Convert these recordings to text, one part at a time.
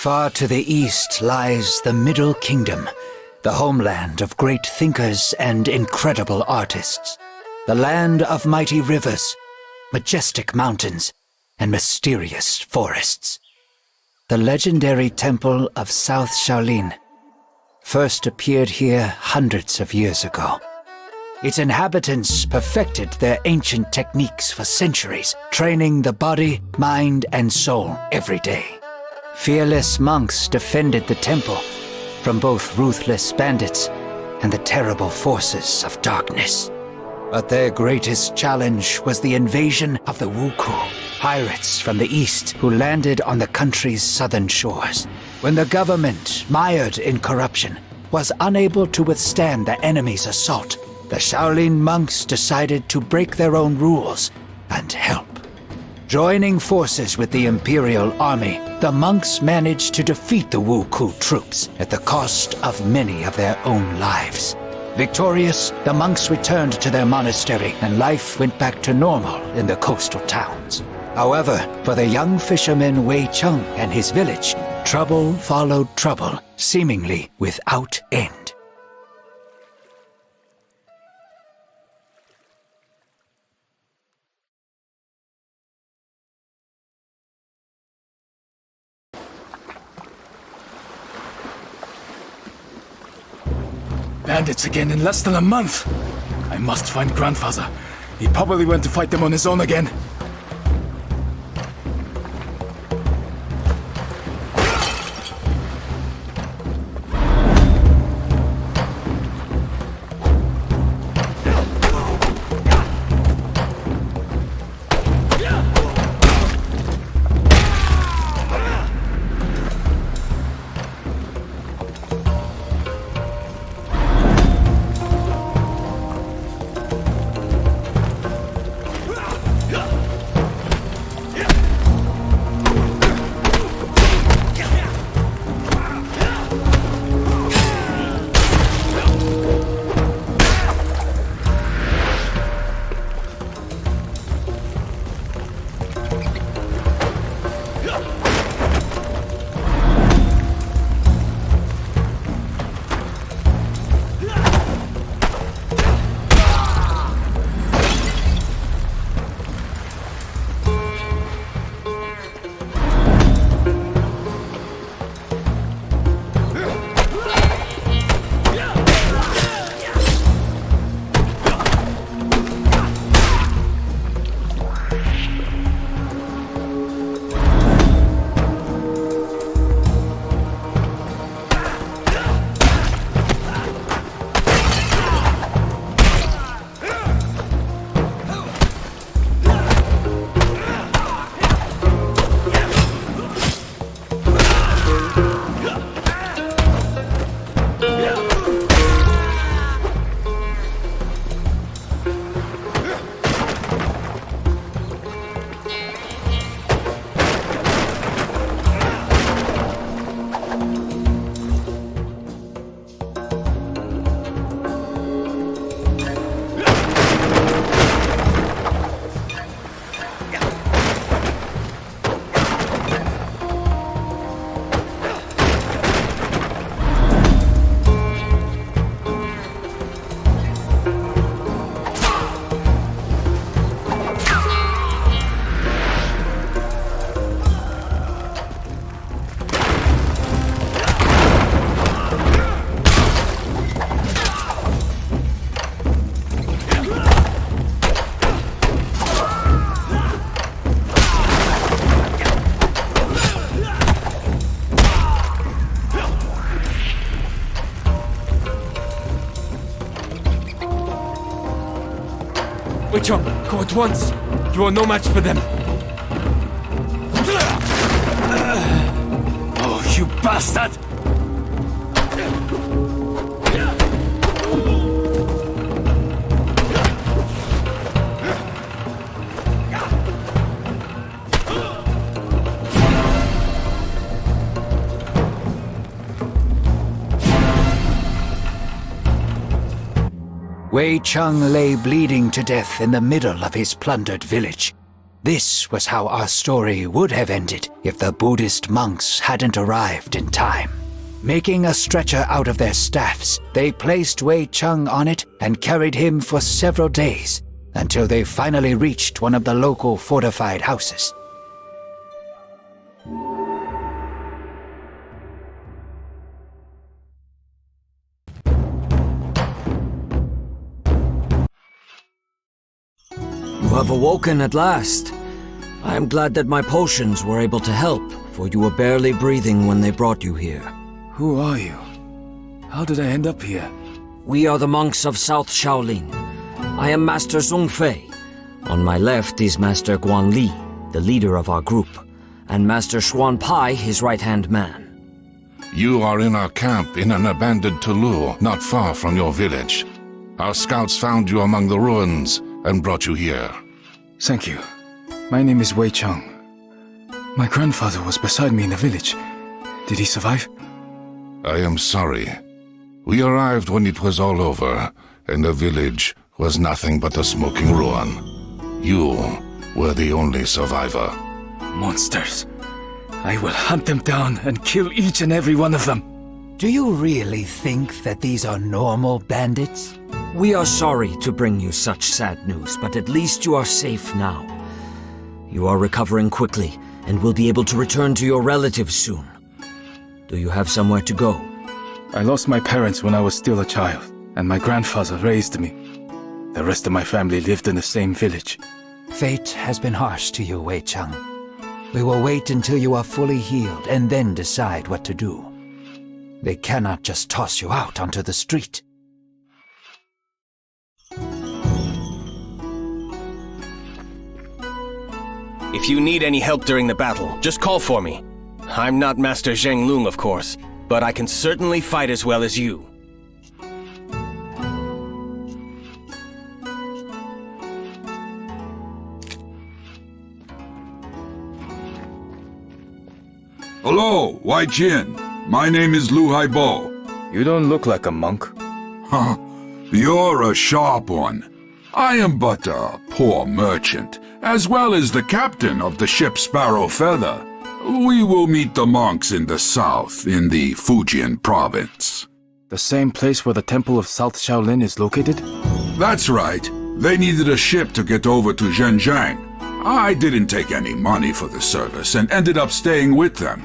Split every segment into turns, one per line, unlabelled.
Far to the east lies the Middle Kingdom, the homeland of great thinkers and incredible artists. The land of mighty rivers, majestic mountains, and mysterious forests. The legendary temple of South Shaolin first appeared here hundreds of years ago. Its inhabitants perfected their ancient techniques for centuries, training the body, mind, and soul every day. Fearless monks defended the temple from both ruthless bandits and the terrible forces of darkness. But their greatest challenge was the invasion of the Wuku, pirates from the east who landed on the country's southern shores. When the government, mired in corruption, was unable to withstand the enemy's assault, the Shaolin monks decided to break their own rules and help. Joining forces with the Imperial Army, the monks managed to defeat the Wuku troops at the cost of many of their own lives. Victorious, the monks returned to their monastery and life went back to normal in the coastal towns. However, for the young fisherman Wei Cheng and his village, trouble followed trouble, seemingly without end.
Bandits again in less than a month. I must find grandfather. He probably went to fight them on his own again.
Wei Cheng, go at once! You are no match for them!
Oh, you bastard!
Wei Cheng lay bleeding to death in the middle of his plundered village. This was how our story would have ended if the Buddhist monks hadn't arrived in time. Making a stretcher out of their staffs, they placed Wei Cheng on it and carried him for several days until they finally reached one of the local fortified houses.
You have awoken at last. I am glad that my potions were able to help, for you were barely breathing when they brought you here.
Who are you? How did I end up here?
We are the monks of South Shaolin. I am Master Zhong Fei. On my left is Master Guan Li, the leader of our group, and Master Xuan Pai, his right-hand man.
You are in our camp in an abandoned Tulu, not far from your village. Our scouts found you among the ruins and brought you here.
Thank you. My name is Wei Cheng. My grandfather was beside me in the village. Did he survive?
I am sorry. We arrived when it was all over, and the village was nothing but a smoking ruin. You were the only survivor.
Monsters. I will hunt them down and kill each and every one of them.
Do you really think that these are normal bandits?
We are sorry to bring you such sad news, but at least you are safe now. You are recovering quickly and will be able to return to your relatives soon. Do you have somewhere to go?
I lost my parents when I was still a child, and my grandfather raised me. The rest of my family lived in the same village.
Fate has been harsh to you, Wei Cheng. We will wait until you are fully healed and then decide what to do. They cannot just toss you out onto the street.
If you need any help during the battle, just call for me. I'm not Master Zheng Lung, of course, but I can certainly fight as well as you.
Hello, Wei Cheng. My name is Lu Haibo.
You don't look like a monk.
Huh, you're a sharp one. I am but a poor merchant, as well as the captain of the ship Sparrow Feather. We will meet the monks in the south, in the Fujian province.
The same place where the temple of South Shaolin is located?
That's right. They needed a ship to get over to Zhenjiang. I didn't take any money for the service and ended up staying with them.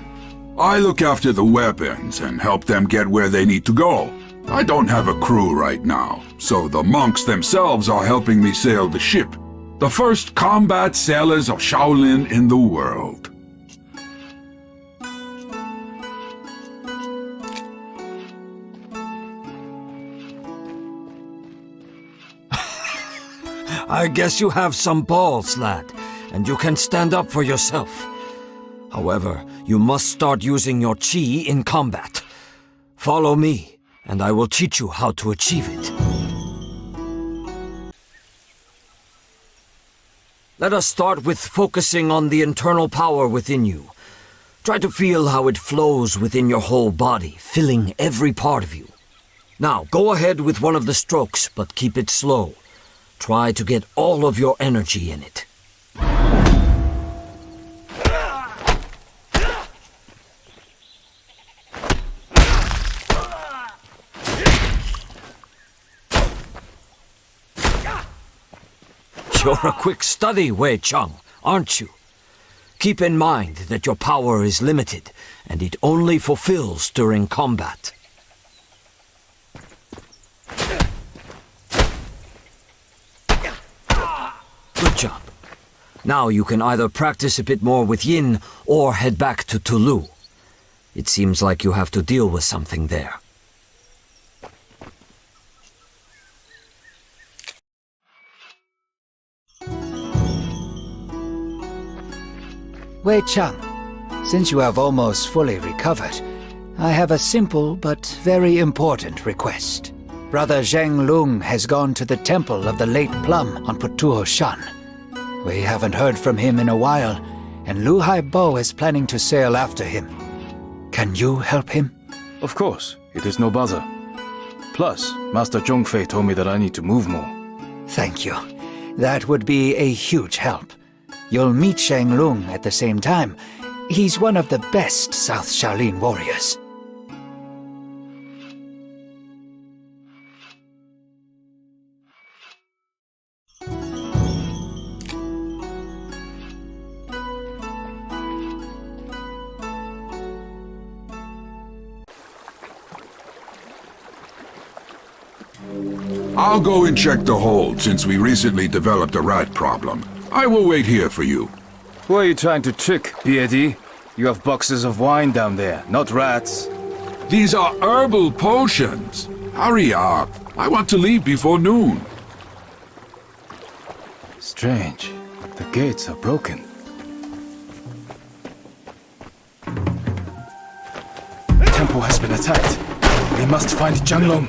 I look after the weapons and help them get where they need to go. I don't have a crew right now, so the monks themselves are helping me sail the ship. The first combat sailors of Shaolin in the world.
I guess you have some balls, lad, and you can stand up for yourself. However, you must start using your chi in combat. Follow me, and I will teach you how to achieve it. Let us start with focusing on the internal power within you. Try to feel how it flows within your whole body, filling every part of you. Now, go ahead with one of the strokes, but keep it slow. Try to get all of your energy in it. You're a quick study, Wei Cheng, aren't you? Keep in mind that your power is limited, and it only fulfills during combat. Good job. Now you can either practice a bit more with Yin, or head back to Tulu. It seems like you have to deal with something there.
Wei Cheng, since you have almost fully recovered, I have a simple but very important request. Brother Zheng Lung has gone to the temple of the Late Plum on Putuo Shan. We haven't heard from him in a while, and Lu Haibo is planning to sail after him. Can you help him?
Of course, it is no bother. Plus, Master Zhong Fei told me that I need to move more.
Thank you. That would be a huge help. You'll meet Shang Lung at the same time. He's one of the best South Shaolin warriors.
I'll go and check the hold since we recently developed a rat problem. I will wait here for you.
Who are you trying to trick, Beardy? You have boxes of wine down there, not rats.
These are herbal potions. Hurry up. I want to leave before noon.
Strange. The gates are broken. The temple has been attacked. We must find Jianglong.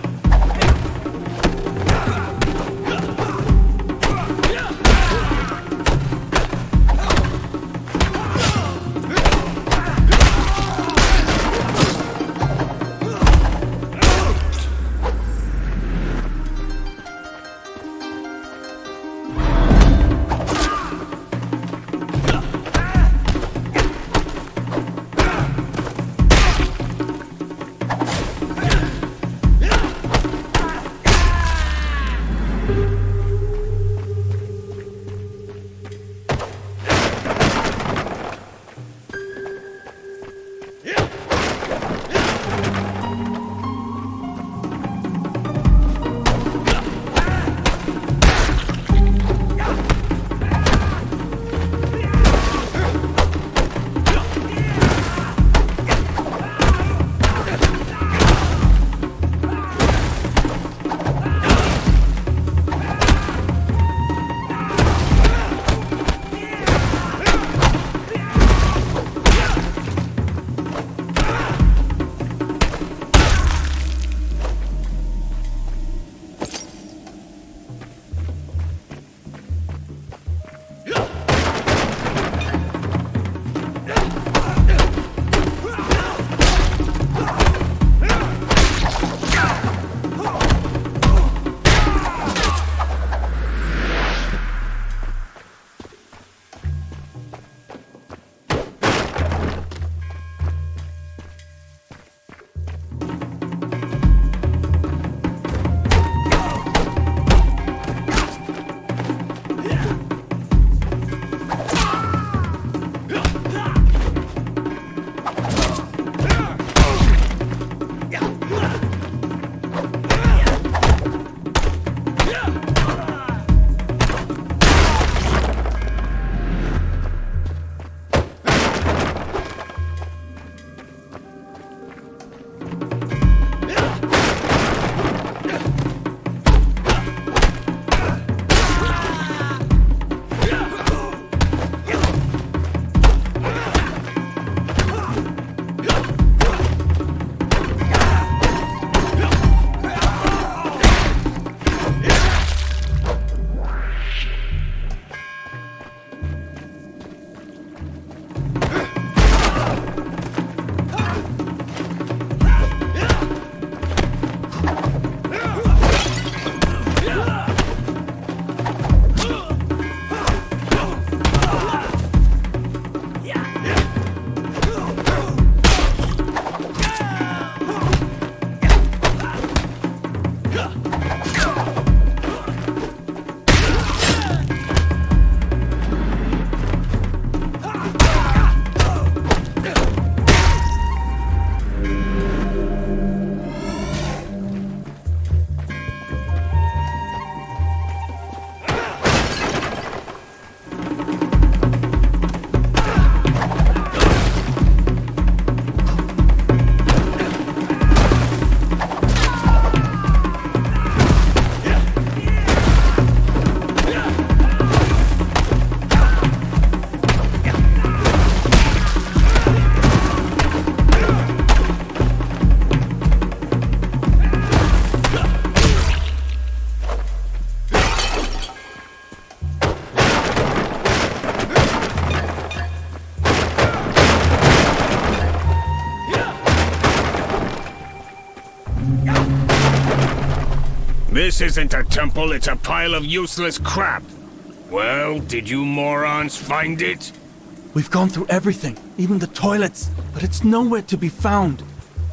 This isn't a temple, it's a pile of useless crap. Well, did you morons find it?
We've gone through everything, even the toilets, but it's nowhere to be found.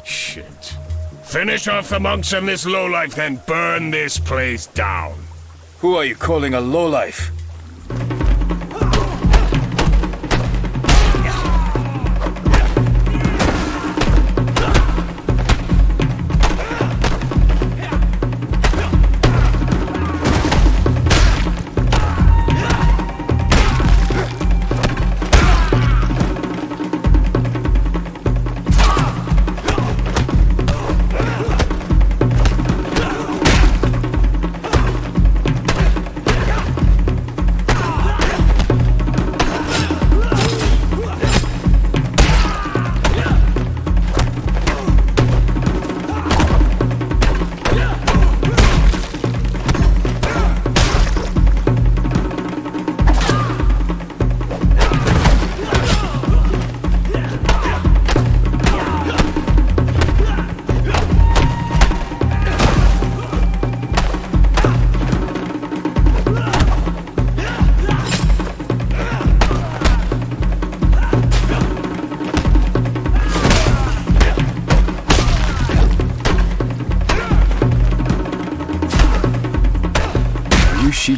Shit. Finish off the monks and this lowlife, then burn this place down.
Who are you calling a lowlife?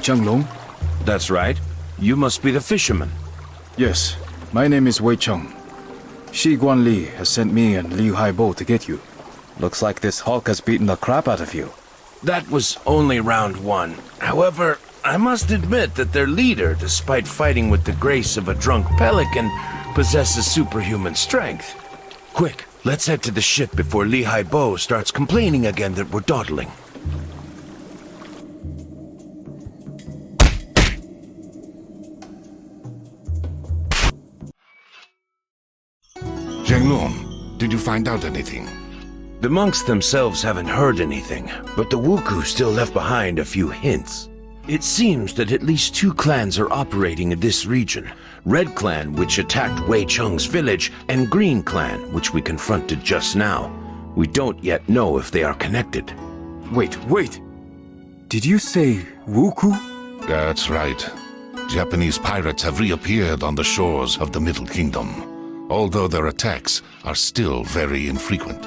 Long?
That's right. You must be the fisherman.
Yes, my name is Wei Cheng. Shi Guan Li has sent me and Liu Haibo to get you. Looks like this Hulk has beaten the crap out of you.
That was only round one. However, I must admit that their leader, despite fighting with the grace of a drunk pelican, possesses superhuman strength. Quick, let's head to the ship before Li Haibo starts complaining again that we're dawdling.
Zhenglong, did you find out anything?
The monks themselves haven't heard anything, but the Wuku still left behind a few hints. It seems that at least two clans are operating in this region. Red Clan, which attacked Wei Cheng's village, and Green Clan, which we confronted just now. We don't yet know if they are connected.
Wait. Did you say Wuku?
That's right. Japanese pirates have reappeared on the shores of the Middle Kingdom, although their attacks are still very infrequent.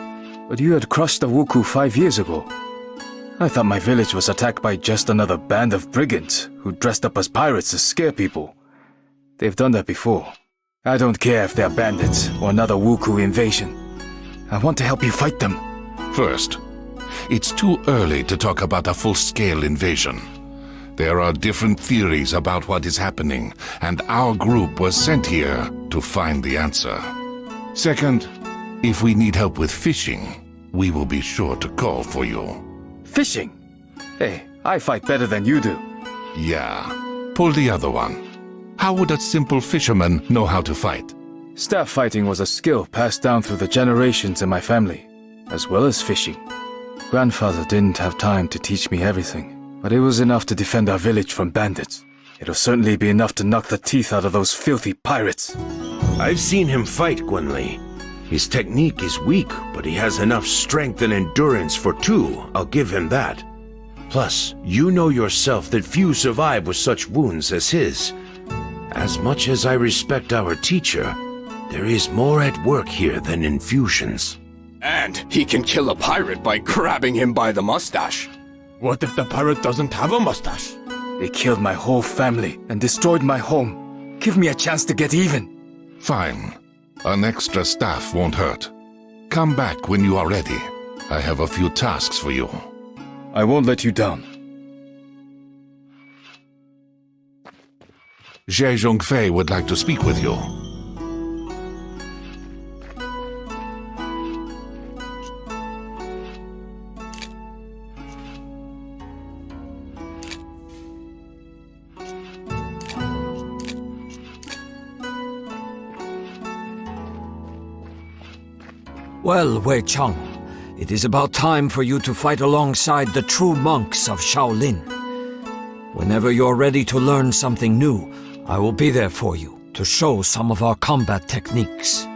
But you had crushed the Wuku 5 years ago. I thought my village was attacked by just another band of brigands who dressed up as pirates to scare people. They've done that before. I don't care if they're bandits or another Wuku invasion. I want to help you fight them.
First, it's too early to talk about a full-scale invasion. There are different theories about what is happening, and our group was sent here to find the answer. Second, if we need help with fishing, we will be sure to call for you.
Fishing? Hey, I fight better than you do.
Yeah, pull the other one. How would a simple fisherman know how to fight?
Staff fighting was a skill passed down through the generations in my family, as well as fishing. Grandfather didn't have time to teach me everything, but it was enough to defend our village from bandits. It'll certainly be enough to knock the teeth out of those filthy pirates.
I've seen him fight, Guan Li. His technique is weak, but he has enough strength and endurance for two, I'll give him that. Plus, you know yourself that few survive with such wounds as his. As much as I respect our teacher, there is more at work here than infusions.
And he can kill a pirate by grabbing him by the mustache. What if the pirate doesn't have a mustache?
They killed my whole family and destroyed my home. Give me a chance to get even.
Fine. An extra staff won't hurt. Come back when you are ready. I have a few tasks for you.
I won't let you down.
Zhe Zhongfei would like to speak with you.
Well, Wei Cheng, it is about time for you to fight alongside the true monks of Shaolin. Whenever you're ready to learn something new, I will be there for you to show some of our combat techniques.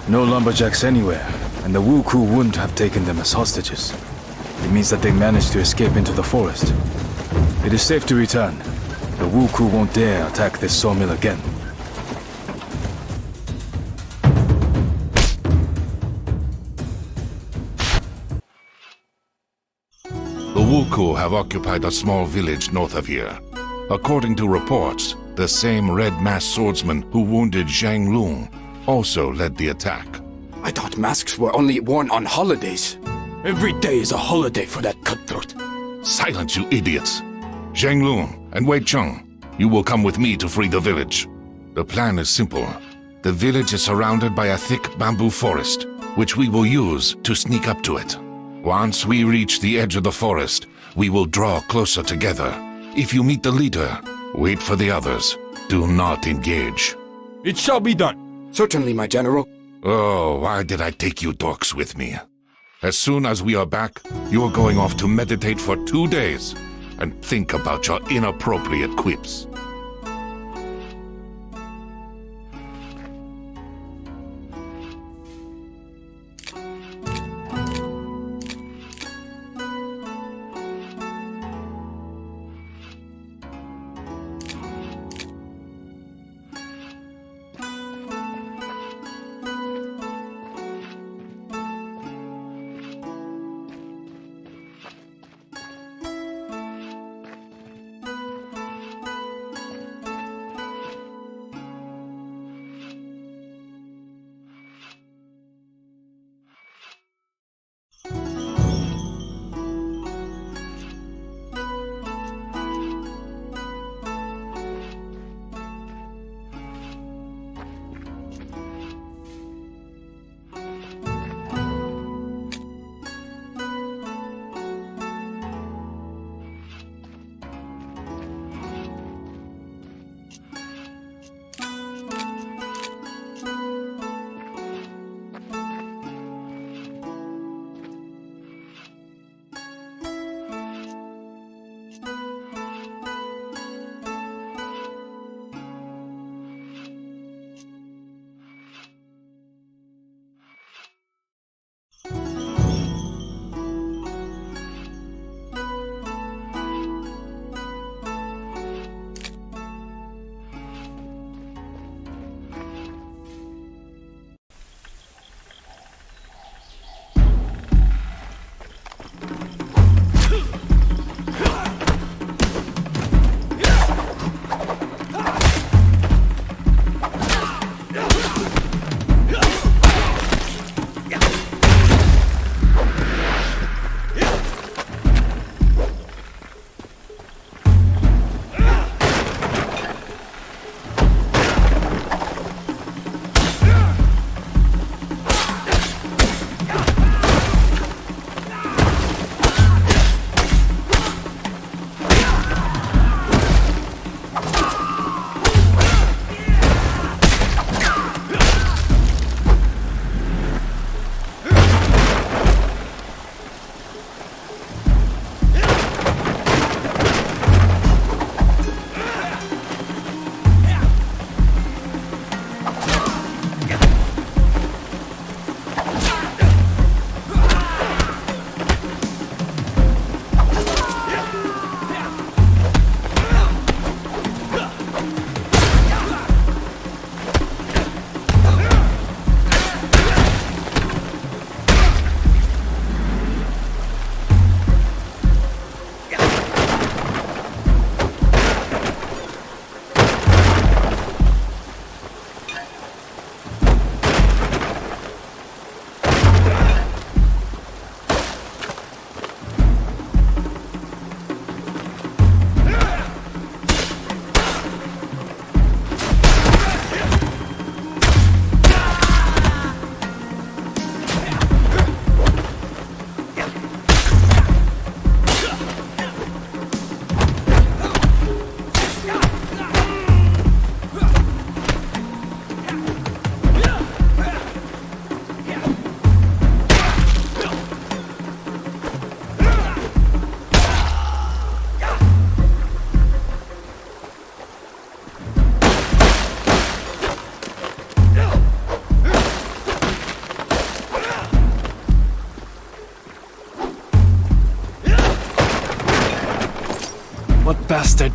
No lumberjacks anywhere, and the Wuku wouldn't have taken them as hostages. It means that they managed to escape into the forest. It is safe to return. The Wuku won't dare attack this sawmill again.
The Wuku have occupied a small village north of here. According to reports, the same red-masked swordsman who wounded Zhang Lung also led the attack.
I thought masks were only worn on holidays. Every day is a holiday for that cutthroat.
Silence, you idiots! Zhang Lung and Wei Cheng, you will come with me to free the village. The plan is simple. The village is surrounded by a thick bamboo forest, which we will use to sneak up to it. Once we reach the edge of the forest, we will draw closer together. If you meet the leader, wait for the others. Do not engage.
It shall be done. Certainly, my general.
Oh, why did I take you dorks with me? As soon as we are back, you are going off to meditate for 2 days and think about your inappropriate quips.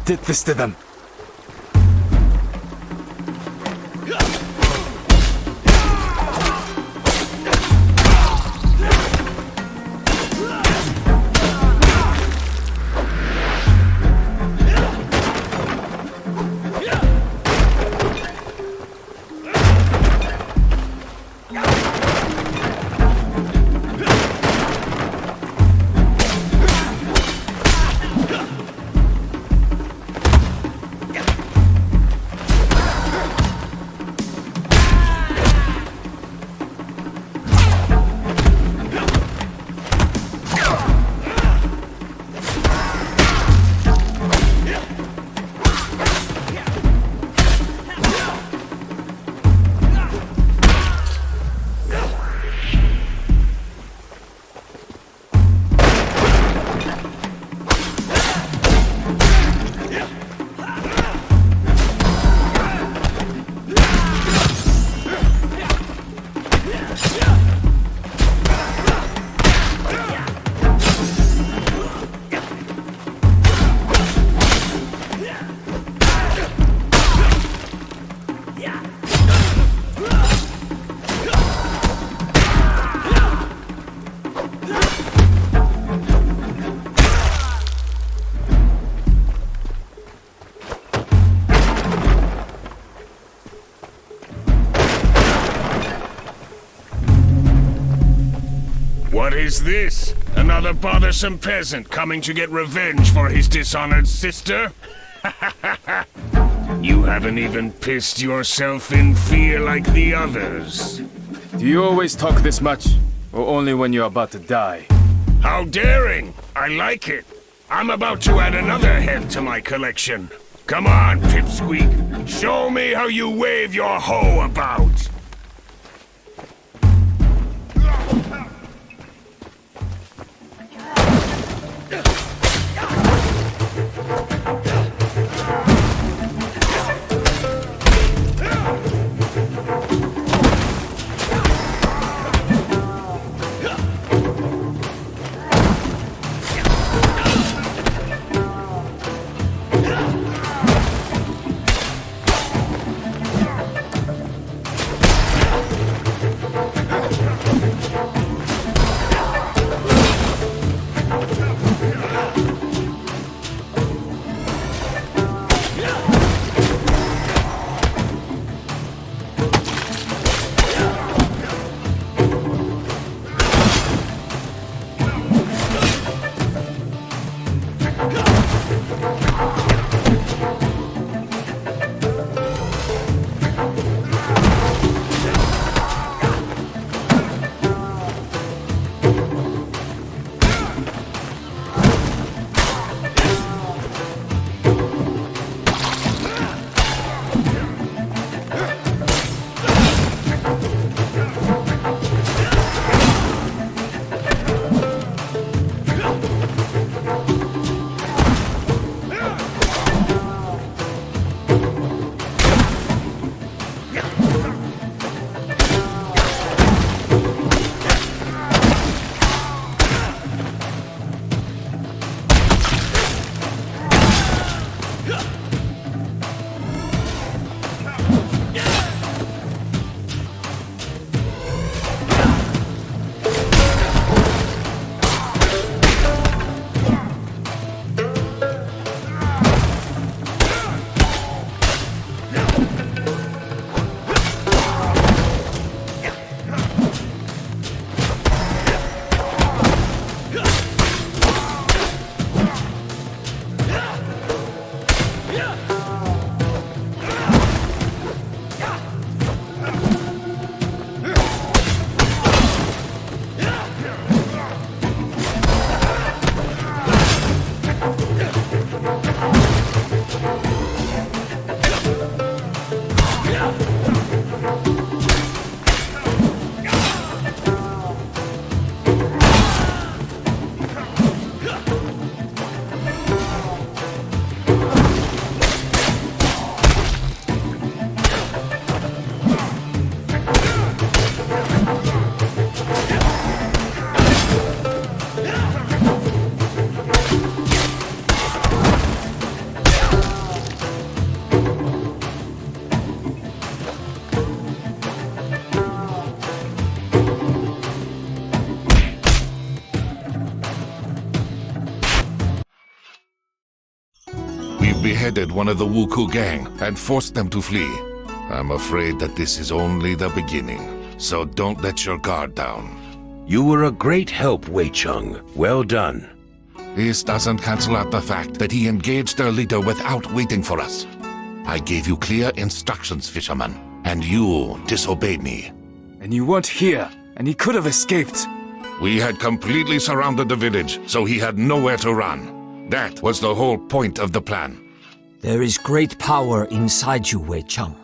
did this to them.
What is this? Another bothersome peasant coming to get revenge for his dishonored sister? You haven't even pissed yourself in fear like the others.
Do you always talk this much? Or only when you're about to die?
How daring! I like it. I'm about to add another head to my collection. Come on, Pipsqueak. Show me how you wave your hoe about.
beheaded one of the Wuku gang and forced them to flee. I'm afraid that this is only the beginning, so don't let your guard down.
You were a great help, Wei Cheng. Well done.
This doesn't cancel out the fact that he engaged their leader without waiting for us. I gave you clear instructions, fisherman, and you disobeyed me.
And you weren't here, and he could have escaped.
We had completely surrounded the village, so he had nowhere to run. That was the whole point of the plan.
There is great power inside you, Wei Cheng,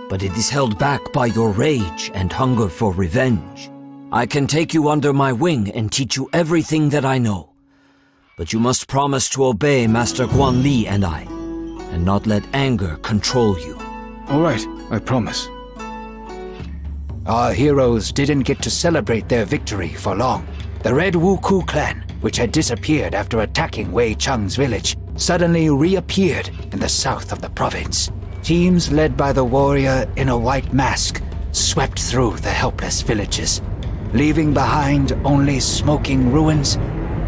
but it is held back by your rage and hunger for revenge. I can take you under my wing and teach you everything that I know. But you must promise to obey Master Guan Li and I, and not let anger control you.
All right, I promise.
Our heroes didn't get to celebrate their victory for long. The Red Wuku clan, which had disappeared after attacking Wei Cheng's village, suddenly reappeared in the south of the province. Teams led by the warrior in a white mask swept through the helpless villages, leaving behind only smoking ruins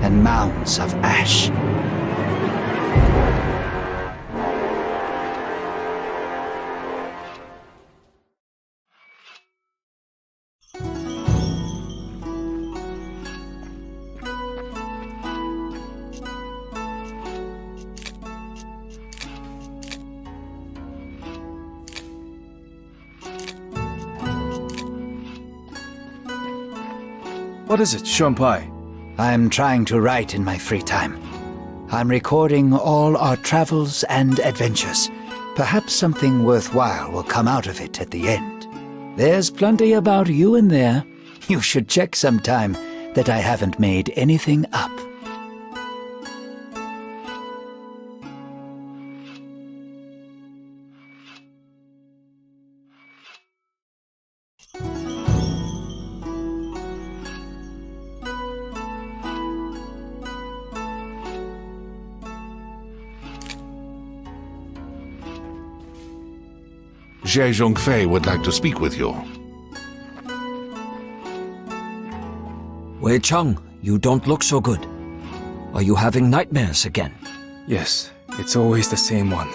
and mounds of ash.
What is it, Xuan-Pai?
I'm trying to write in my free time. I'm recording all our travels and adventures. Perhaps something worthwhile will come out of it at the end. There's plenty about you in there. You should check sometime that I haven't made anything up.
Jie Zhongfei would like to speak with you.
Wei Cheng, you don't look so good. Are you having nightmares again?
Yes, it's always the same one.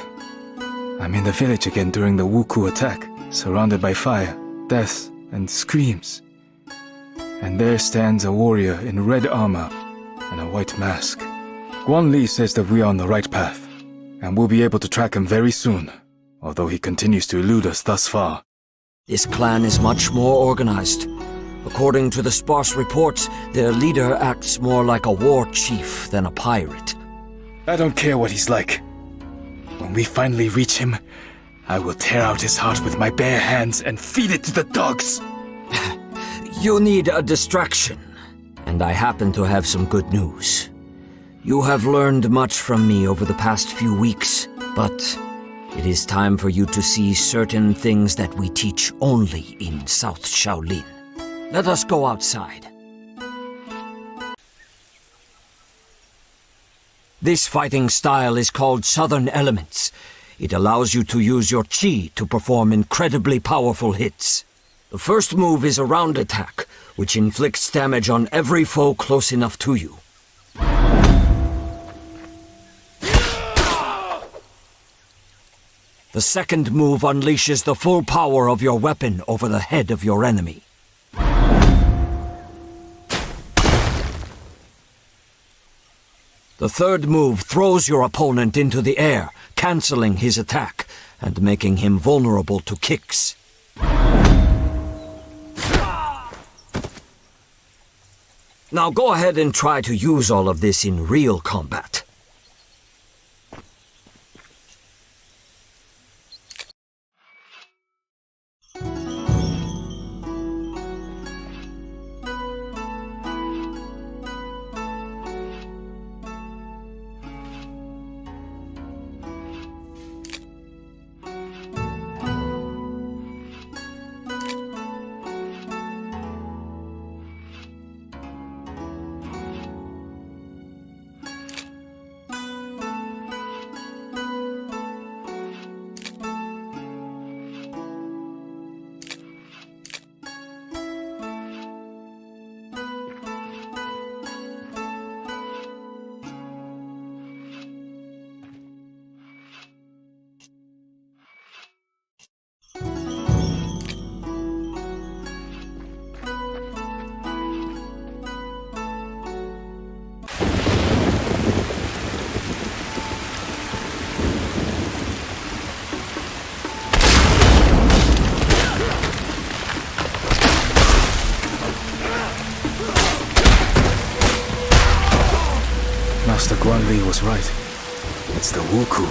I'm in the village again during the Wuku attack, surrounded by fire, death, and screams. And there stands a warrior in red armor and a white mask. Guan Li says that we are on the right path, and we'll be able to track him very soon, although he continues to elude us thus far.
This clan is much more organized. According to the sparse reports, their leader acts more like a war chief than a pirate.
I don't care what he's like. When we finally reach him, I will tear out his heart with my bare hands and feed it to the dogs.
You need a distraction, and I happen to have some good news. You have learned much from me over the past few weeks, but it is time for you to see certain things that we teach only in South Shaolin. Let us go outside. This fighting style is called Southern Elements. It allows you to use your chi to perform incredibly powerful hits. The first move is a round attack, which inflicts damage on every foe close enough to you. The second move unleashes the full power of your weapon over the head of your enemy. The third move throws your opponent into the air, canceling his attack and making him vulnerable to kicks. Now go ahead and try to use all of this in real combat.
Master Guan Li was right. It's the Wuku.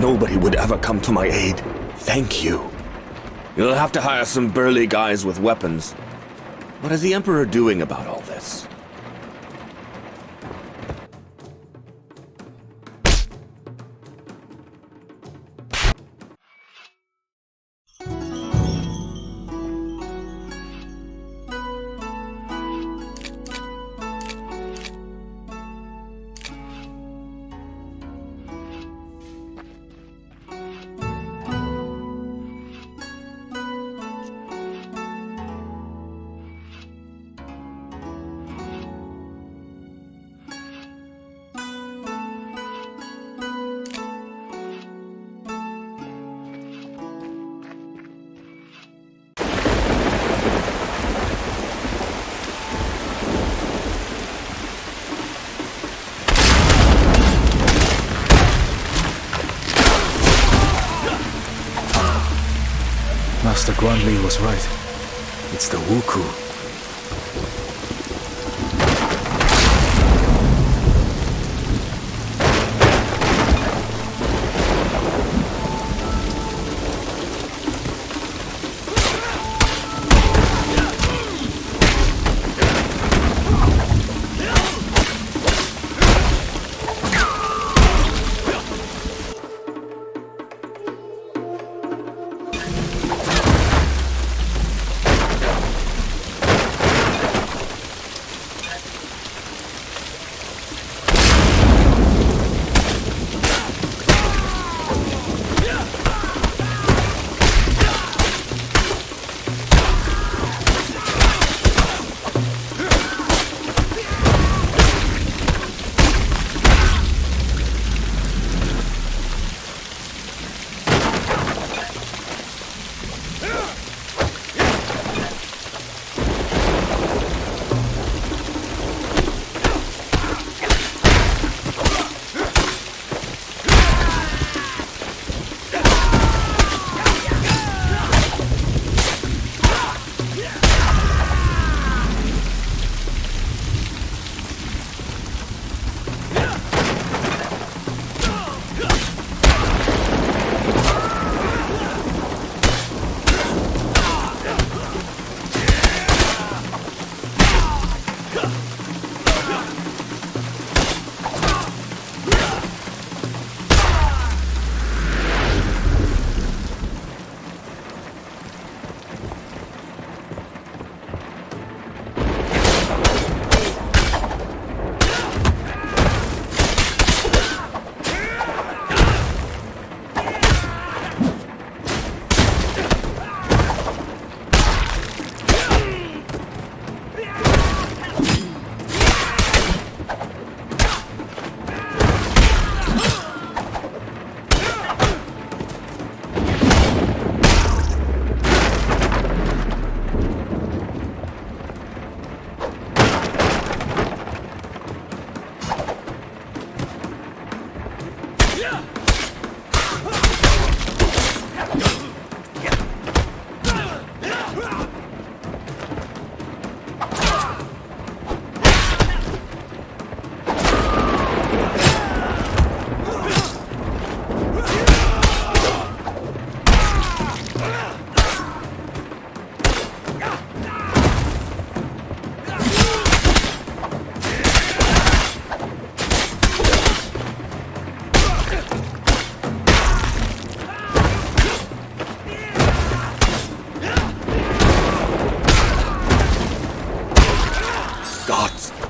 Nobody would ever come to my aid. Thank you. You'll have to hire some burly guys with weapons. What is the Emperor doing about all this?
Master Guan Li was right. It's the Wuku.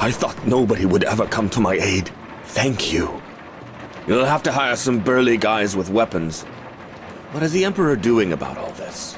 I thought nobody would ever come to my aid. Thank you. You'll have to hire some burly guys with weapons. What is the Emperor doing about all this?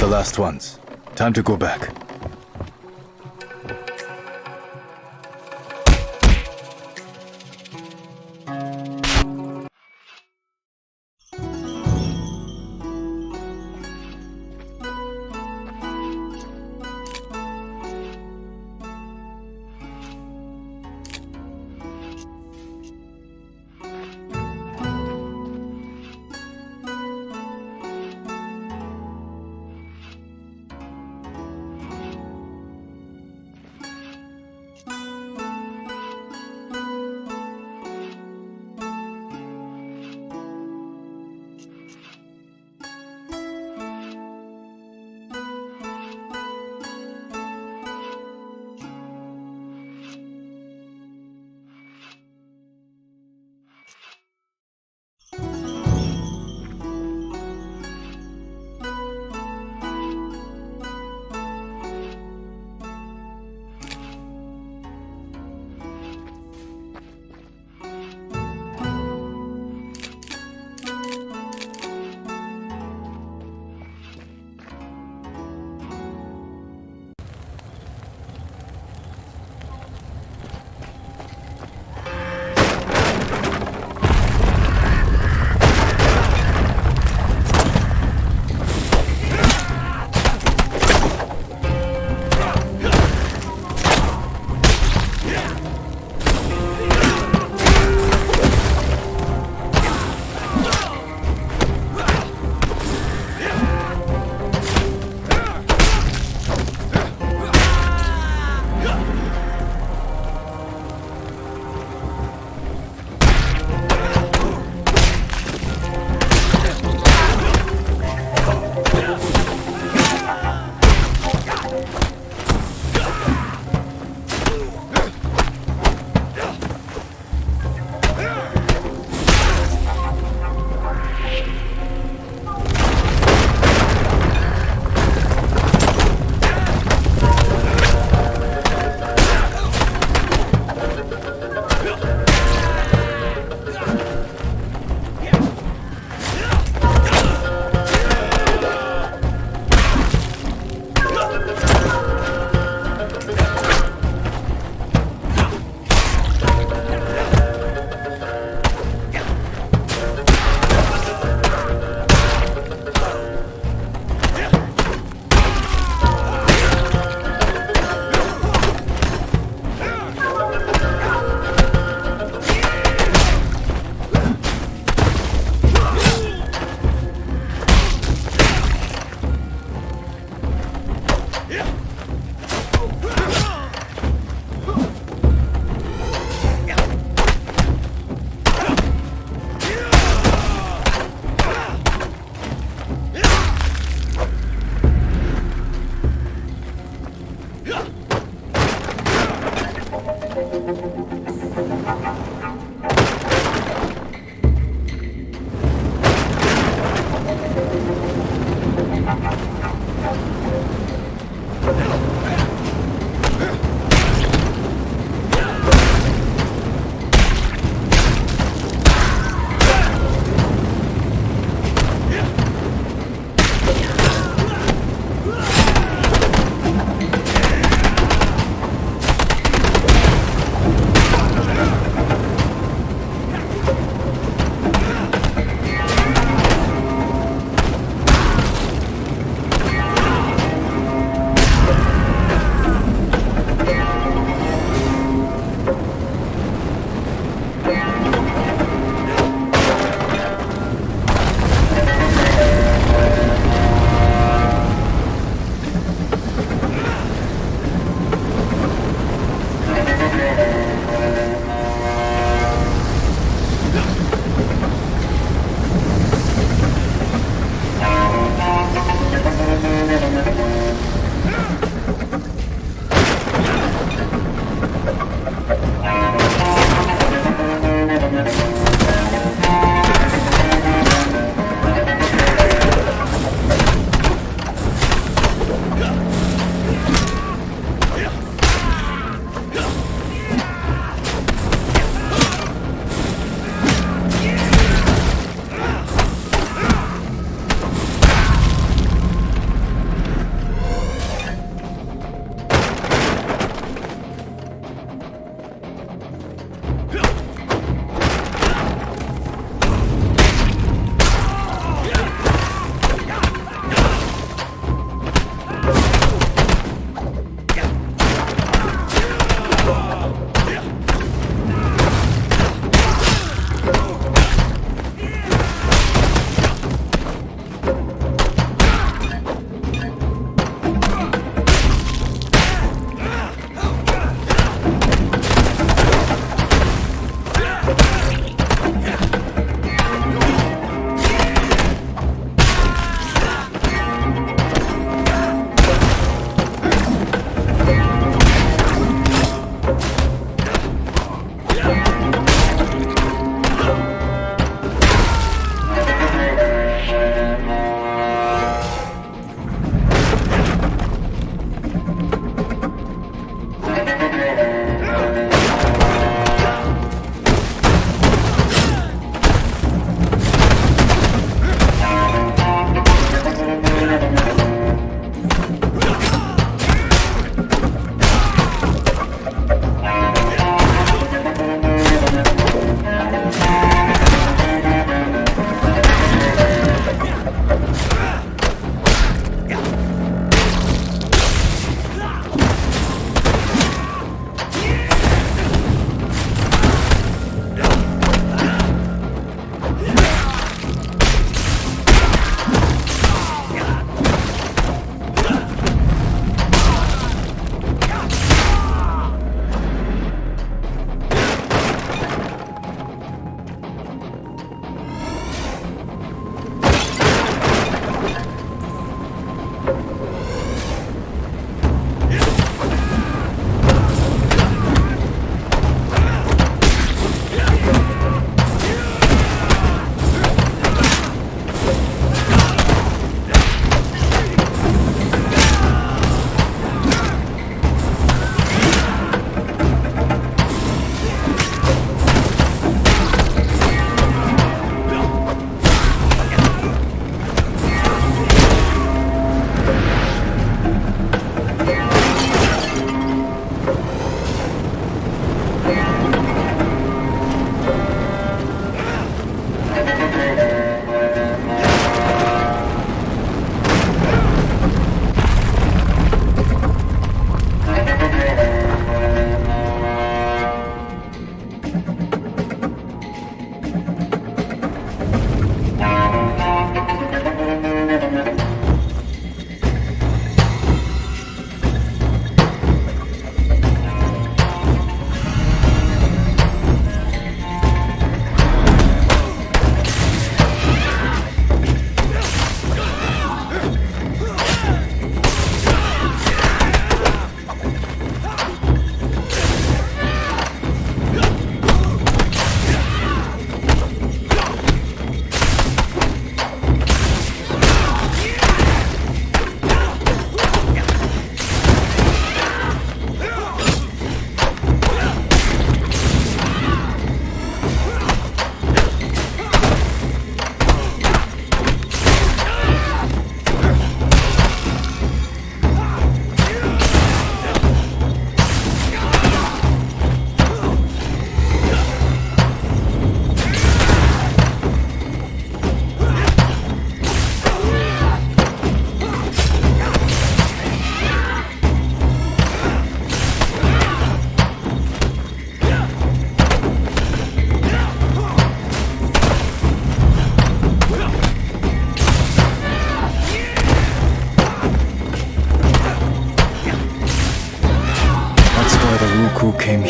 last ones. Time to go back.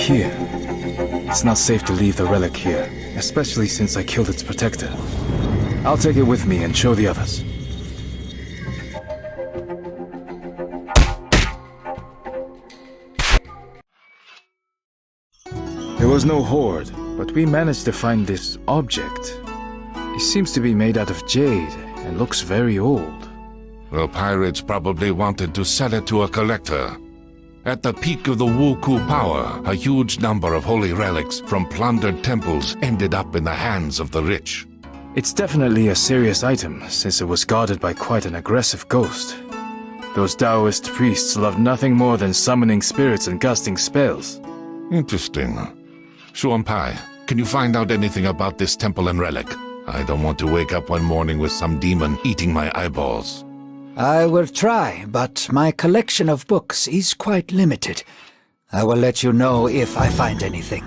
here. It's not safe to leave the relic here, especially since I killed its protector. I'll take it with me and show the others. There was no horde, but we managed to find this object. It seems to be made out of jade and looks very old.
The pirates probably wanted to sell it to a collector. At the peak of the Wuku power, a huge number of holy relics from plundered temples ended up in the hands of the rich.
It's definitely a serious item, since it was guarded by quite an aggressive ghost. Those Taoist priests love nothing more than summoning spirits and casting spells.
Interesting. Xuan-Pai, can you find out anything about this temple and relic? I don't want to wake up one morning with some demon eating my eyeballs.
I will try, but my collection of books is quite limited. I will let you know if I find anything.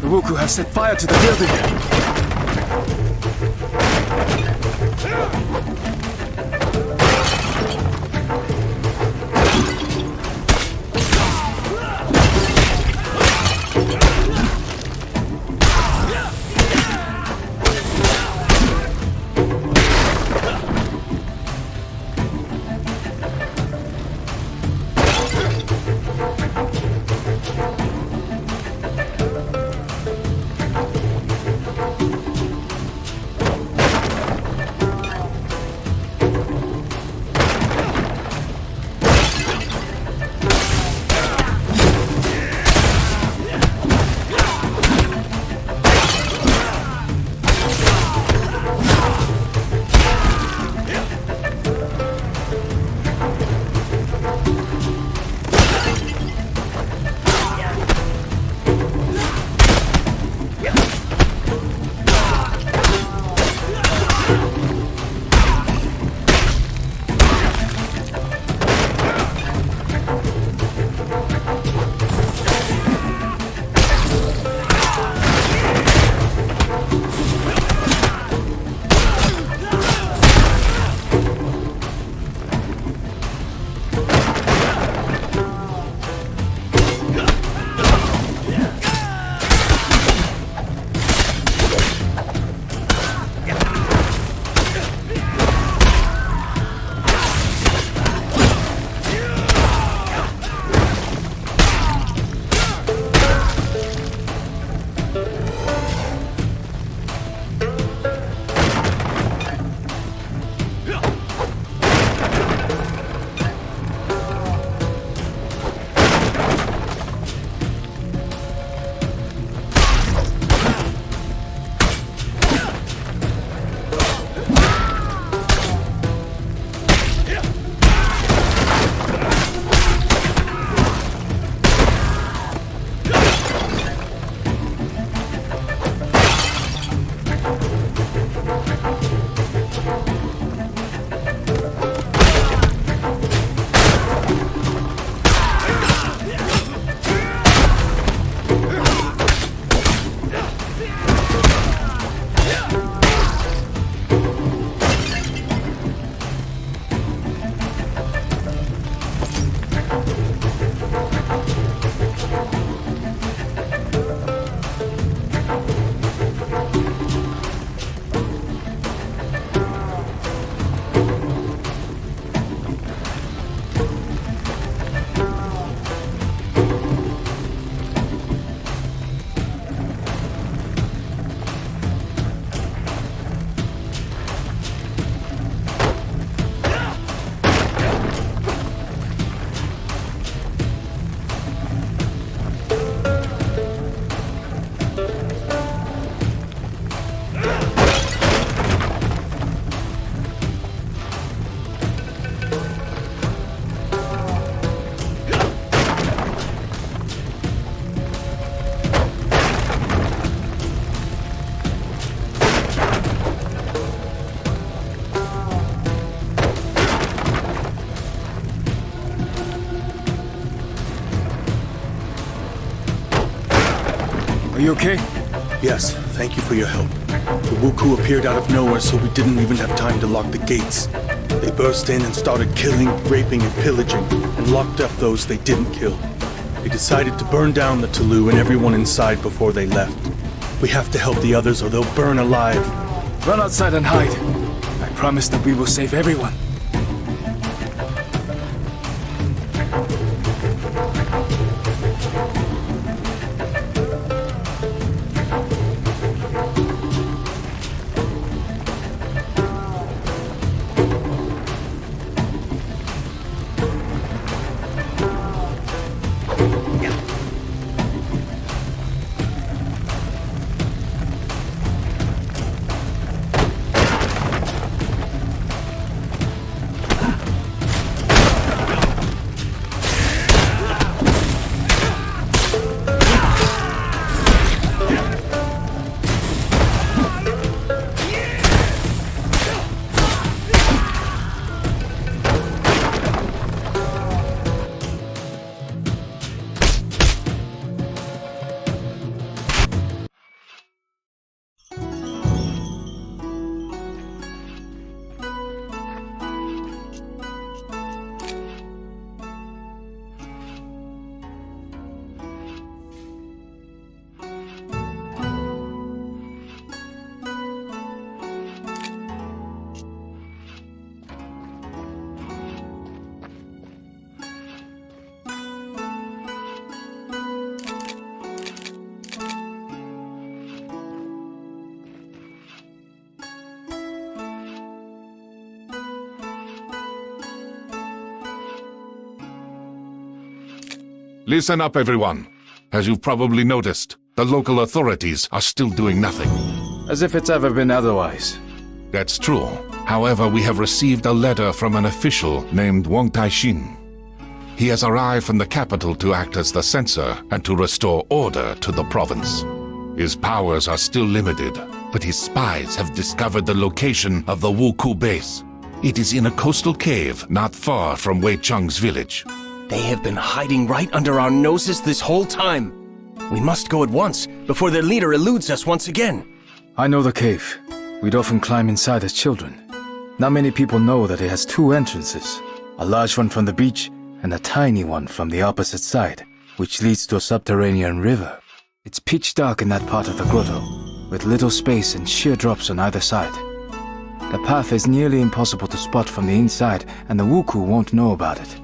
The Wuku have set fire to the building! Are you okay?
Yes, thank you for your help. The Wuku appeared out of nowhere, so we didn't even have time to lock the gates. They burst in and started killing, raping, and pillaging, and locked up those they didn't kill. They decided to burn down the Tulu and everyone inside before they left. We have to help the others or they'll burn alive.
Run outside and hide. I promise that we will save everyone.
Listen up, everyone. As you've probably noticed, the local authorities are still doing nothing.
As if it's ever been otherwise.
That's true. However, we have received a letter from an official named Wang Taixin. He has arrived from the capital to act as the censor and to restore order to the province. His powers are still limited, but his spies have discovered the location of the Wuku base. It is in a coastal cave not far from Wei Cheng's village.
They have been hiding right under our noses this whole time. We must go at once, before their leader eludes us once again.
I know the cave. We'd often climb inside as children. Not many people know that it has two entrances. A large one from the beach, and a tiny one from the opposite side, which leads to a subterranean river. It's pitch dark in that part of the grotto, with little space and sheer drops on either side. The path is nearly impossible to spot from the inside, and the Wuku won't know about it.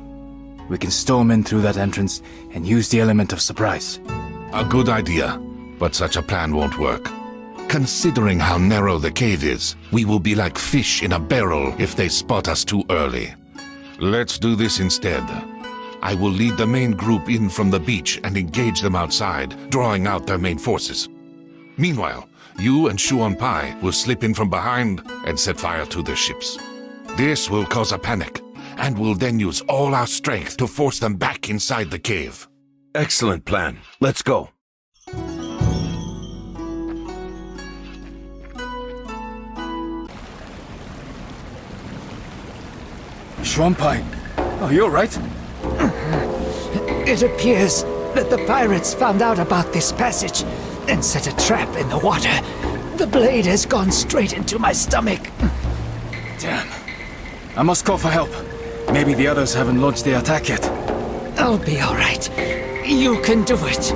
We can storm in through that entrance and use the element of surprise.
A good idea, but such a plan won't work. Considering how narrow the cave is, we will be like fish in a barrel if they spot us too early. Let's do this instead. I will lead the main group in from the beach and engage them outside, drawing out their main forces. Meanwhile, you and Xuan-Pai will slip in from behind and set fire to their ships. This will cause a panic, and we'll then use all our strength to force them back inside the cave.
Excellent plan. Let's go.
Xuan-Pai, are you alright?
It appears that the pirates found out about this passage and set a trap in the water. The blade has gone straight into my stomach.
Damn. I must call for help. Maybe the others haven't launched the attack yet.
I'll be all right. You can do it.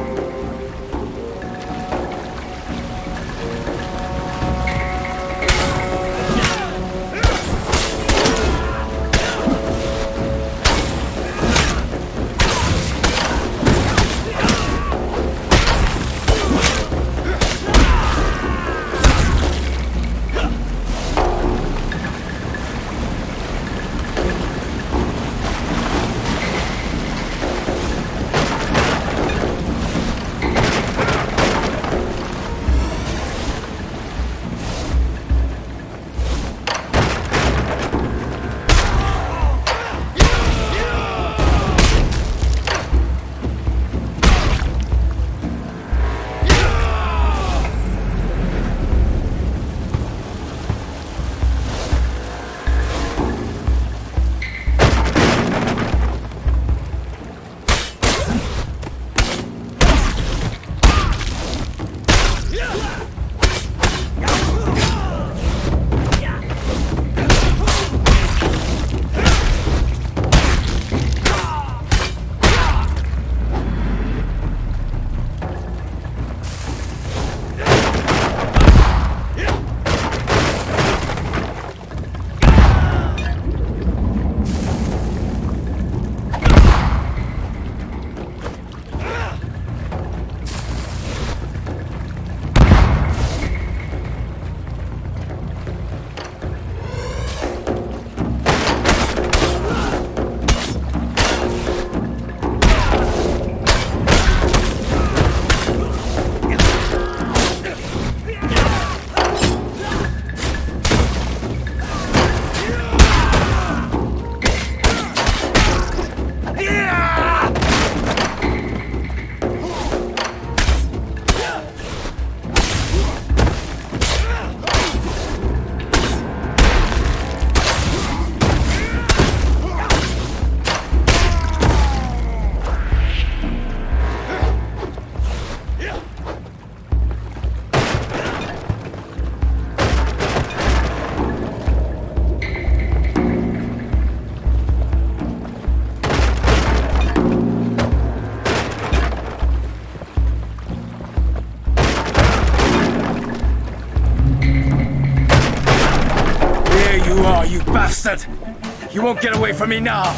bastard! You won't get away from me now!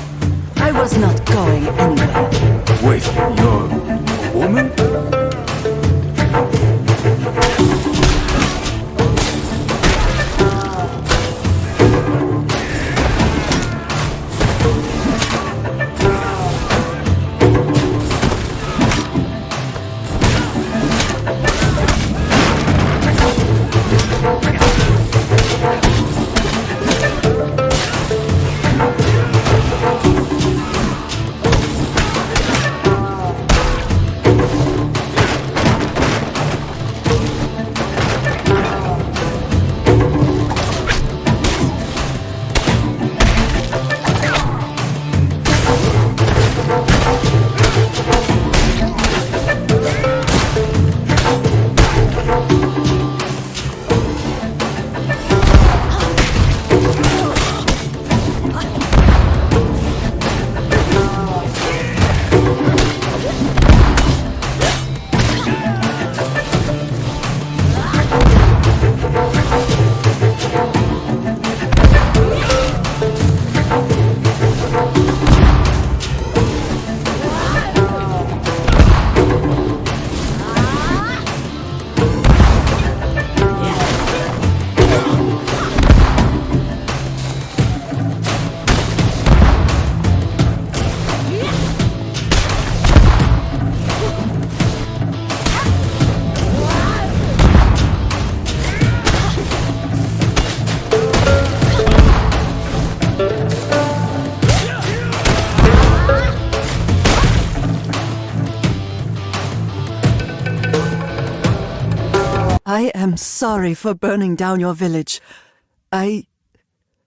I was not going anywhere.
Wait, you're a woman?
I am sorry for burning down your village. I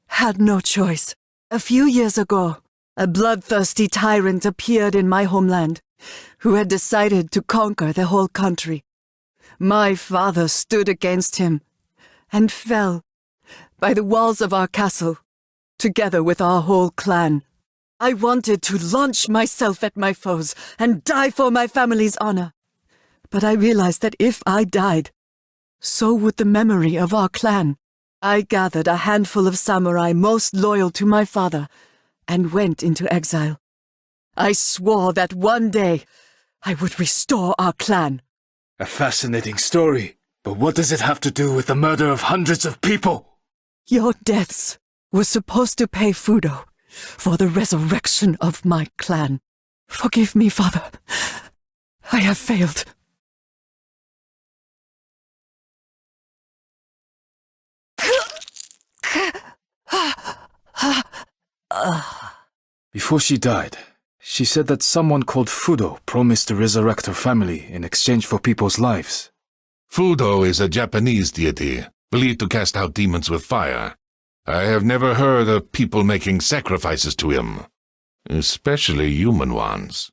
had no choice. A few years ago, a bloodthirsty tyrant appeared in my homeland, who had decided to conquer the whole country. My father stood against him, and fell by the walls of our castle, together with our whole clan. I wanted to launch myself at my foes and die for my family's honor. But I realized that if I died, so would the memory of our clan. I gathered a handful of samurai most loyal to my father and went into exile. I swore that one day I would restore our clan.
A fascinating story, but what does it have to do with the murder of hundreds of people?
Your deaths were supposed to pay Fudo for the resurrection of my clan. Forgive me, father. I have failed.
Before she died, she said that someone called Fudo promised to resurrect her family in exchange for people's lives.
Fudo is a Japanese deity, believed to cast out demons with fire. I have never heard of people making sacrifices to him, especially human ones.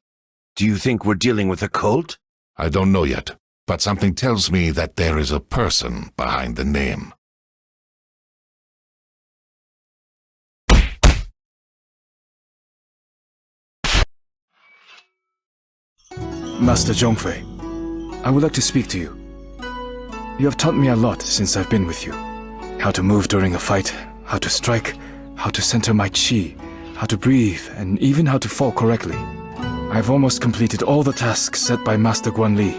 Do you think we're dealing with a cult?
I don't know yet, but something tells me that there is a person behind the name.
Master Zhongfei, I would like to speak to you. You have taught me a lot since I've been with you. How to move during a fight, how to strike, how to center my chi, how to breathe, and even how to fall correctly. I've almost completed all the tasks set by Master Guanli,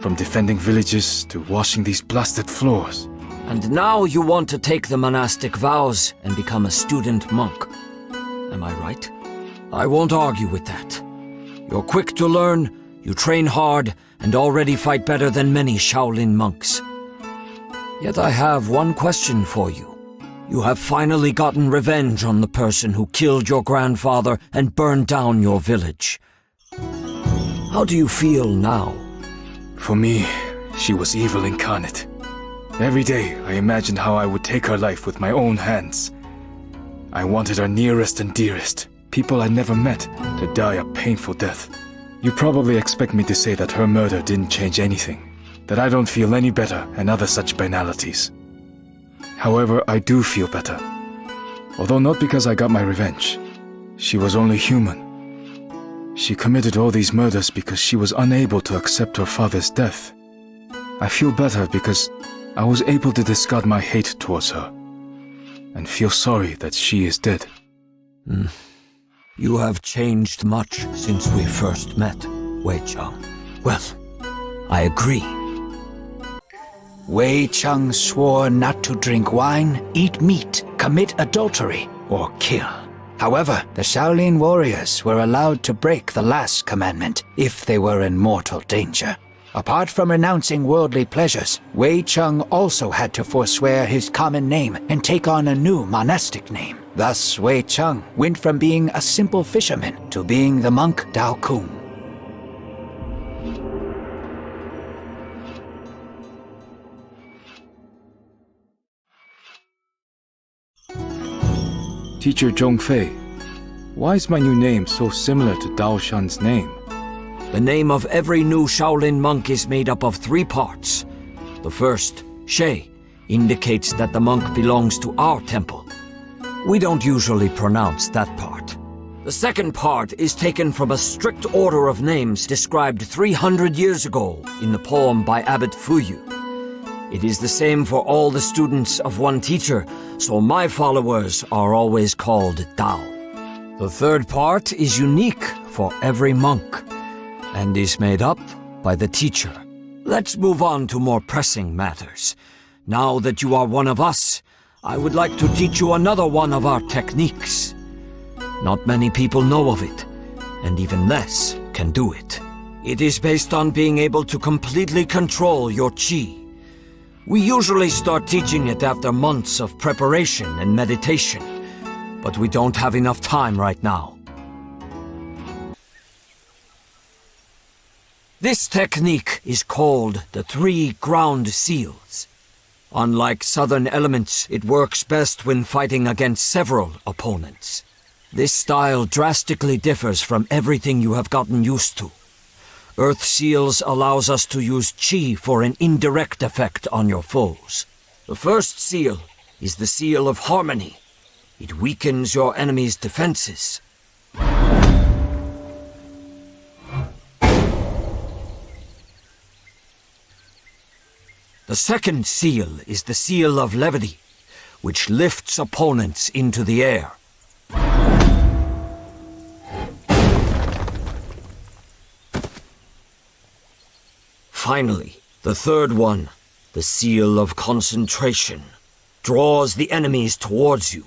from defending villages to washing these blasted floors.
And now you want to take the monastic vows and become a student monk. Am I right? I won't argue with that. You're quick to learn, you train hard, and already fight better than many Shaolin monks. Yet I have one question for you. You have finally gotten revenge on the person who killed your grandfather and burned down your village. How do you feel now?
For me, she was evil incarnate. Every day, I imagined how I would take her life with my own hands. I wanted our nearest and dearest, people I never met, to die a painful death. You probably expect me to say that her murder didn't change anything, that I don't feel any better, and other such banalities. However, I do feel better. Although not because I got my revenge. She was only human. She committed all these murders because she was unable to accept her father's death. I feel better because I was able to discard my hate towards her. and feel sorry that she is dead.
You have changed much since we first met, Wei Cheng. Well, I agree.
Wei Cheng swore not to drink wine, eat meat, commit adultery, or kill. However, the Shaolin warriors were allowed to break the last commandment if they were in mortal danger. Apart from renouncing worldly pleasures, Wei Cheng also had to forswear his common name and take on a new monastic name. Thus, Wei Cheng went from being a simple fisherman to being the monk Dao Kung.
Teacher Zhongfei, why is my new name so similar to Dao Shan's name?
The name of every new Shaolin monk is made up of 3 parts. The first, She, indicates that the monk belongs to our temple. We don't usually pronounce that part. The second part is taken from a strict order of names described 300 years ago in the poem by Abbot Fuyu. It is the same for all the students of one teacher, so my followers are always called Dao. The third part is unique for every monk, and is made up by the teacher. Let's move on to more pressing matters. Now that you are one of us, I would like to teach you another one of our techniques. Not many people know of it, and even less can do it. It is based on being able to completely control your chi. We usually start teaching it after months of preparation and meditation, but we don't have enough time right now. This technique is called the 3 ground seals. Unlike southern elements, it works best when fighting against several opponents. This style drastically differs from everything you have gotten used to. Earth Seals allows us to use Qi for an indirect effect on your foes. The first seal is the Seal of Harmony. It weakens your enemy's defenses. The second seal is the Seal of Levity, which lifts opponents into the air. Finally, the third one, the Seal of Concentration, draws the enemies towards you.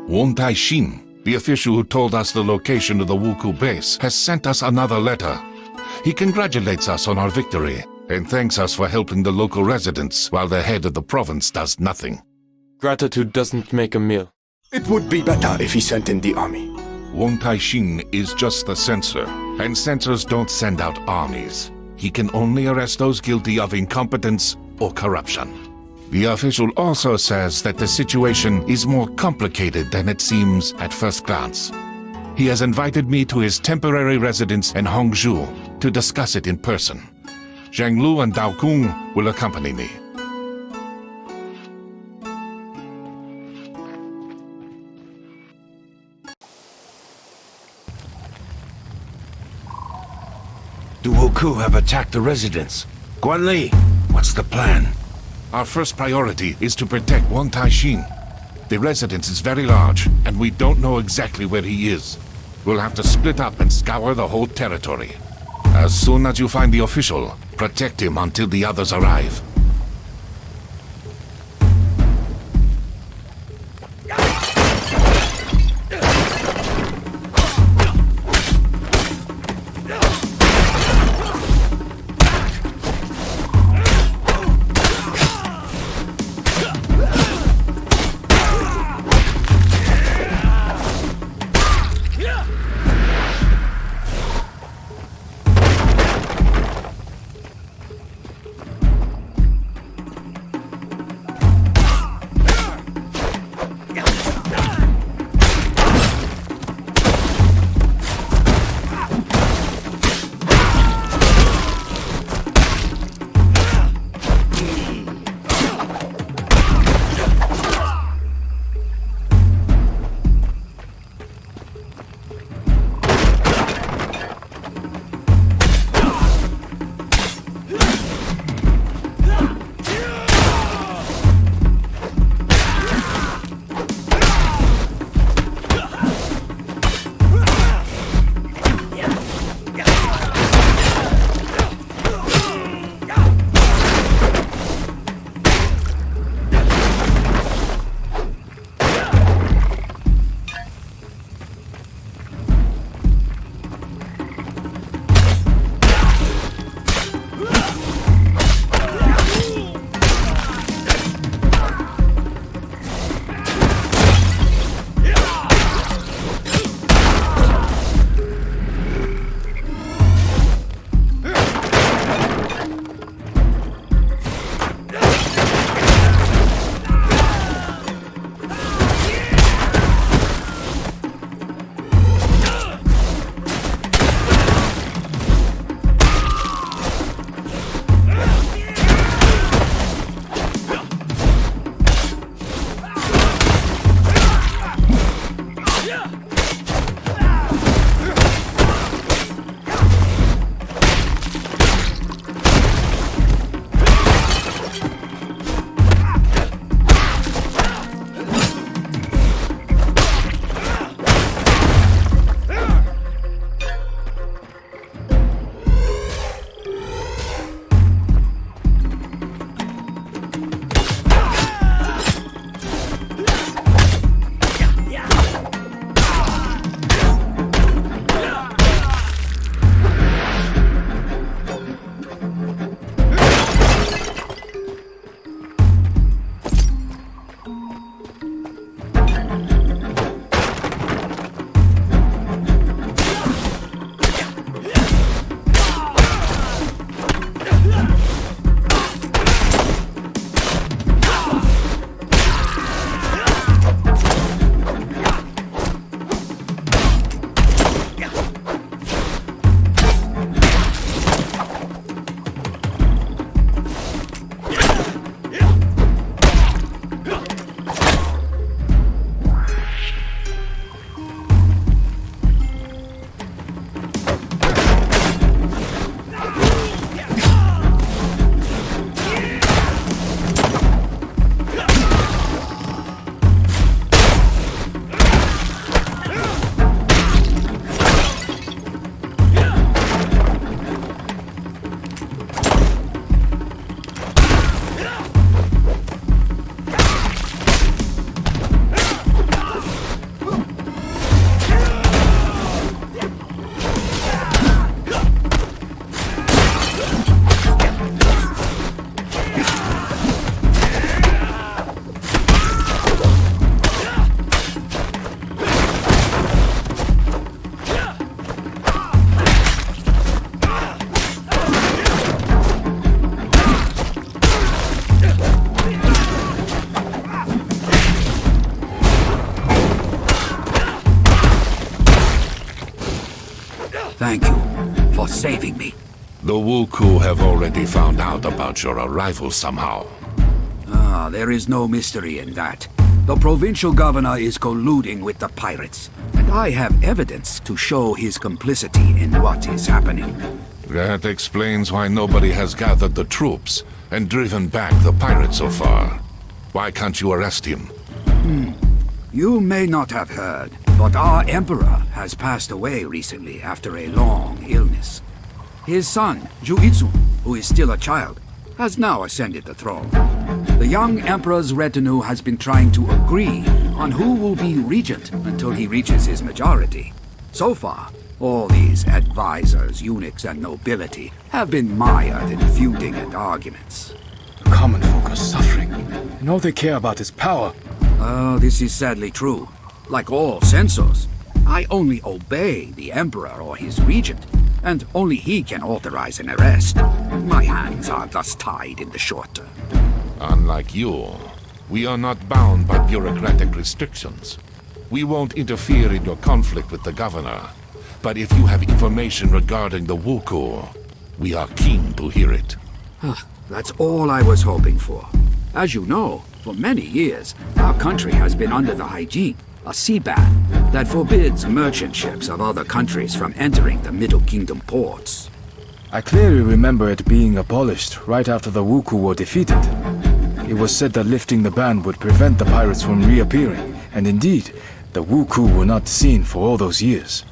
Wong Tai-shin, the official who told us the location of the Wuku base, has sent us another letter. He congratulates us on our victory and thanks us for helping the local residents while the head of the province does nothing.
Gratitude doesn't make a meal.
It would be better if he sent in the army.
Wong Tai-shin is just the censor, and censors don't send out armies. He can only arrest those guilty of incompetence or corruption. The official also says that the situation is more complicated than it seems at first glance. He has invited me to his temporary residence in Hongzhou to discuss it in person. Zhang Lu and Dao Kung will accompany me.
Wuku have attacked the residents. Guanli, what's the plan?
Our first priority is to protect Wang Taixing. The residence is very large, and we don't know exactly where he is. We'll have to split up and scour the whole territory. As soon as you find the official, protect him until the others arrive.
Thank you for saving me.
The Wuku have already found out about your arrival somehow.
Ah, there is no mystery in that. The provincial governor is colluding with the pirates, and I have evidence to show his complicity in what is happening.
That explains why nobody has gathered the troops and driven back the pirates so far. Why can't you arrest him?
You may not have heard, but our emperor has passed away recently after a long illness. His son, Ju-Itsu, who is still a child, has now ascended the throne. The young emperor's retinue has been trying to agree on who will be regent until he reaches his majority. So far, all these advisors, eunuchs, and nobility have been mired in feuding and arguments.
The common folk are suffering, and all they care about is power.
Oh, this is sadly true. Like all censors, I only obey the emperor or his regent, and only he can authorize an arrest. My hands are thus tied in the short term.
Unlike you, we are not bound by bureaucratic restrictions. We won't interfere in your conflict with the governor. But if you have information regarding the Wuku, we are keen to hear it.
That's all I was hoping for. As you know, for many years, our country has been under the hygiene, a sea ban that forbids merchant ships of other countries from entering the Middle Kingdom ports.
I clearly remember it being abolished right after the Wuku were defeated. It was said that lifting the ban would prevent the pirates from reappearing, and indeed, the Wuku were not seen for all those years.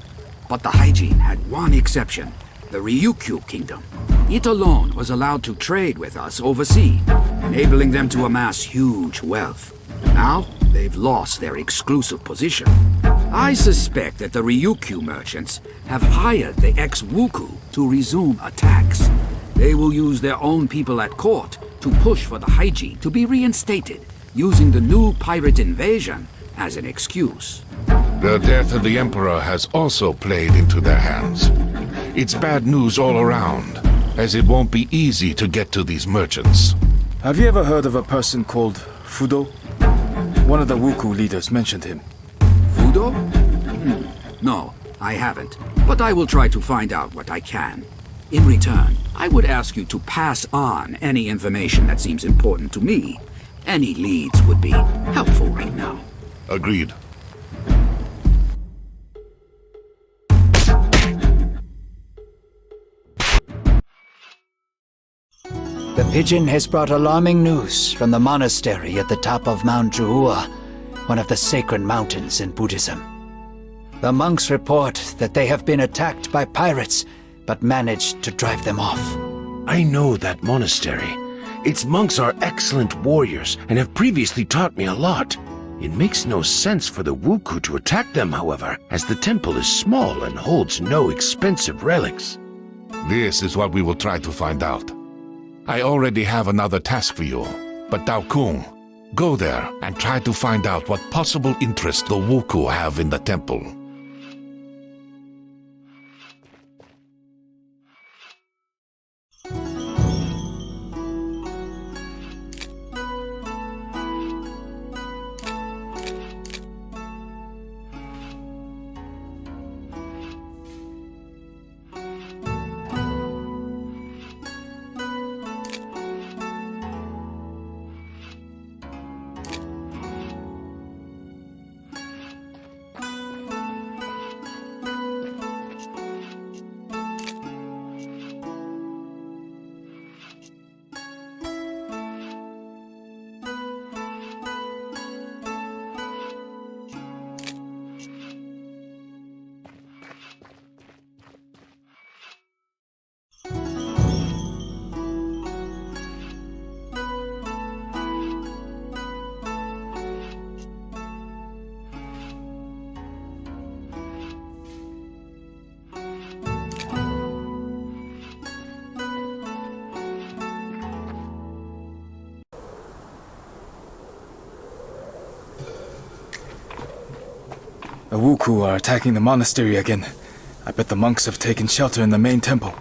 But the hygiene had one exception, the Ryukyu Kingdom. It alone was allowed to trade with us overseas, enabling them to amass huge wealth. Now, they've lost their exclusive position. I suspect that the Ryukyu merchants have hired the ex-Wuku to resume attacks. They will use their own people at court to push for the hygiene to be reinstated, using the new pirate invasion as an excuse.
The death of the Emperor has also played into their hands. It's bad news all around, as it won't be easy to get to these merchants.
Have you ever heard of a person called Fudo? One of the Wuku leaders mentioned him.
Fudo? No, I haven't. But I will try to find out what I can. In return, I would ask you to pass on any information that seems important to me. Any leads would be helpful right now.
Agreed.
The pigeon has brought alarming news from the monastery at the top of Mount Juhua, one of the sacred mountains in Buddhism. The monks report that they have been attacked by pirates, but managed to drive them off.
I know that monastery. Its monks are excellent warriors and have previously taught me a lot. It makes no sense for the Wuku to attack them, however, as the temple is small and holds no expensive relics.
This is what we will try to find out. I already have another task for you, but Dao Kung, go there and try to find out what possible interest the Wuku have in the temple.
The Wuku are attacking the monastery again. I bet the monks have taken shelter in the main temple.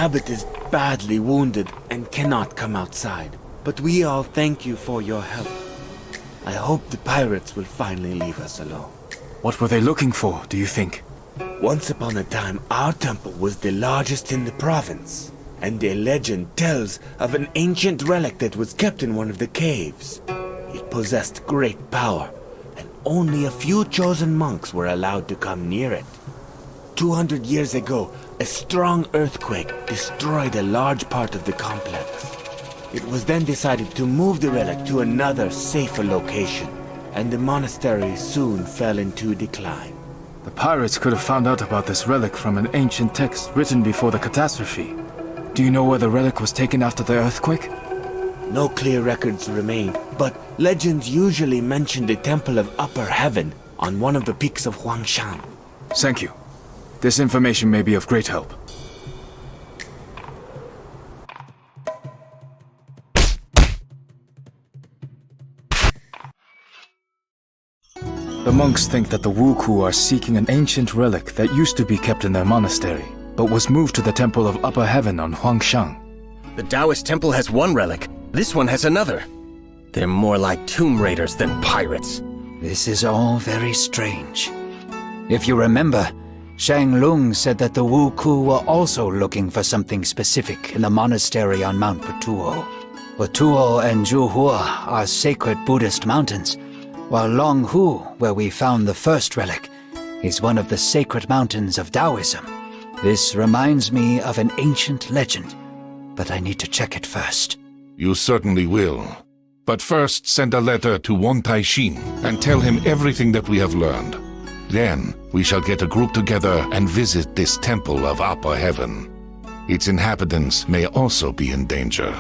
Abbot is badly wounded and cannot come outside. But we all thank you for your help. I hope the pirates will finally leave us alone.
What were they looking for, do you think?
Once upon a time, our temple was the largest in the province. And a legend tells of an ancient relic that was kept in one of the caves. It possessed great power, and only a few chosen monks were allowed to come near it. 200 years ago, a strong earthquake destroyed a large part of the complex. It was then decided to move the relic to another, safer location, and the monastery soon fell into decline.
The pirates could have found out about this relic from an ancient text written before the catastrophe. Do you know where the relic was taken after the earthquake?
No clear records remain, but legends usually mention the Temple of Upper Heaven on one of the peaks of Huangshan.
Thank you. This information may be of great help. The monks think that the Wuku are seeking an ancient relic that used to be kept in their monastery, but was moved to the Temple of Upper Heaven on Huangshan.
The Taoist temple has one relic. This one has another. They're more like tomb raiders than pirates.
This is all very strange. If you remember, Shang Lung said that the Wuku were also looking for something specific in the monastery on Mount Patuo. Patuo and Zhuhua are sacred Buddhist mountains, while Longhu, where we found the first relic, is one of the sacred mountains of Taoism. This reminds me of an ancient legend, but I need to check it first.
You certainly will. But first, send a letter to Wan Taixin and tell him everything that we have learned. Then, we shall get a group together and visit this Temple of Upper Heaven. Its inhabitants may also be in danger.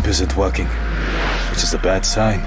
Isn't working, which is a bad sign.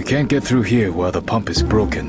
Can't get through here while the pump is broken.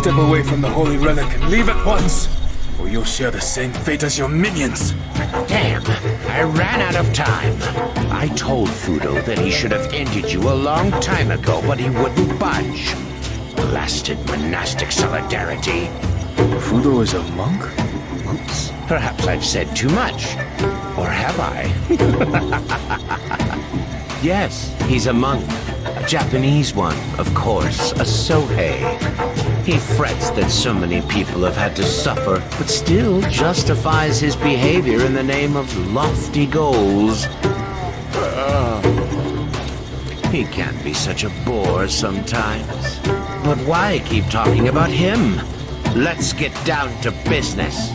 Step away from the holy relic and leave at once, or you'll share the same fate as your minions.
Damn, I ran out of time. I told Fudo that he should have ended you a long time ago, but he wouldn't budge. Blasted monastic solidarity.
Fudo is a monk?
Oops, perhaps I've said too much. Or have I? Yes, he's a monk. A Japanese one, of course, a Sohei. He frets that so many people have had to suffer, but still justifies his behavior in the name of lofty goals. He can be such a bore sometimes. But why keep talking about him? Let's get down to business.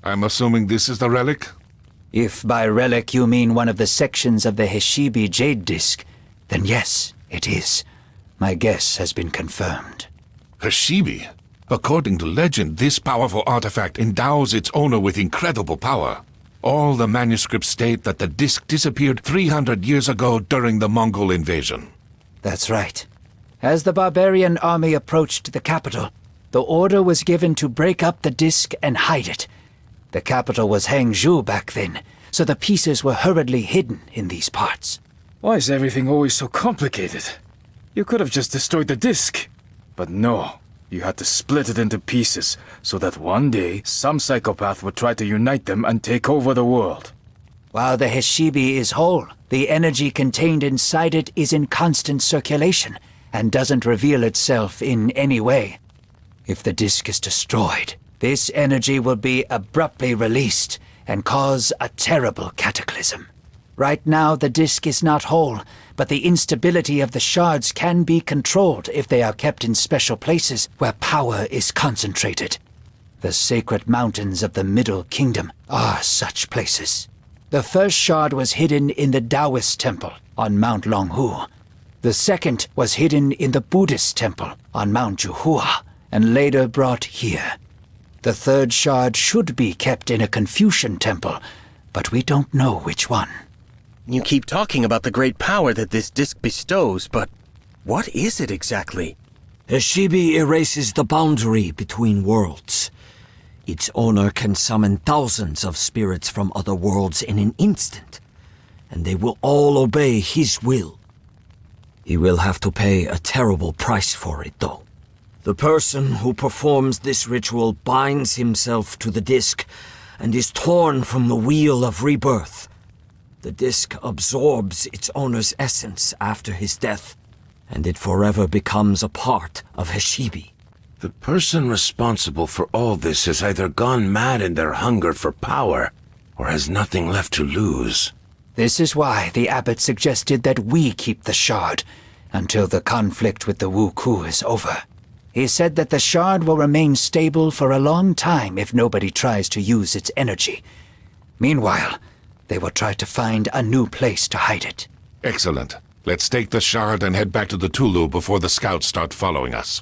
I'm assuming this is the relic?
If by relic you mean one of the sections of the Heshibi Jade Disc, then yes, it is. My guess has been confirmed.
Heshibi? According to legend, this powerful artifact endows its owner with incredible power. All the manuscripts state that the disc disappeared 300 years ago during the Mongol invasion.
That's right. As the barbarian army approached the capital, the order was given to break up the disc and hide it. The capital was Hangzhou back then, so the pieces were hurriedly hidden in these parts.
Why is everything always so complicated? You could have just destroyed the disc. But no, you had to split it into pieces, so that one day some psychopath would try to unite them and take over the world.
While the Heshibi is whole, the energy contained inside it is in constant circulation, and doesn't reveal itself in any way. If the disc is destroyed, this energy will be abruptly released and cause a terrible cataclysm. Right now, the disc is not whole, but the instability of the shards can be controlled if they are kept in special places where power is concentrated. The sacred mountains of the Middle Kingdom are such places. The first shard was hidden in the Taoist temple on Mount Longhu. The second was hidden in the Buddhist temple on Mount Juhua, and later brought here. The third shard should be kept in a Confucian temple, but we don't know which one.
You keep talking about the great power that this disc bestows, but what is it exactly?
Heshibi erases the boundary between worlds. Its owner can summon thousands of spirits from other worlds in an instant, and they will all obey his will. He will have to pay a terrible price for it, though. The person who performs this ritual binds himself to the disc and is torn from the wheel of rebirth. The disc absorbs its owner's essence after his death, and it forever becomes a part of Heshibi.
The person responsible for all this has either gone mad in their hunger for power, or has nothing left to lose.
This is why the abbot suggested that we keep the shard until the conflict with the Wuku is over. He said that the shard will remain stable for a long time if nobody tries to use its energy. Meanwhile, they will try to find a new place to hide it.
Excellent. Let's take the shard and head back to the Tulu before the scouts start following us.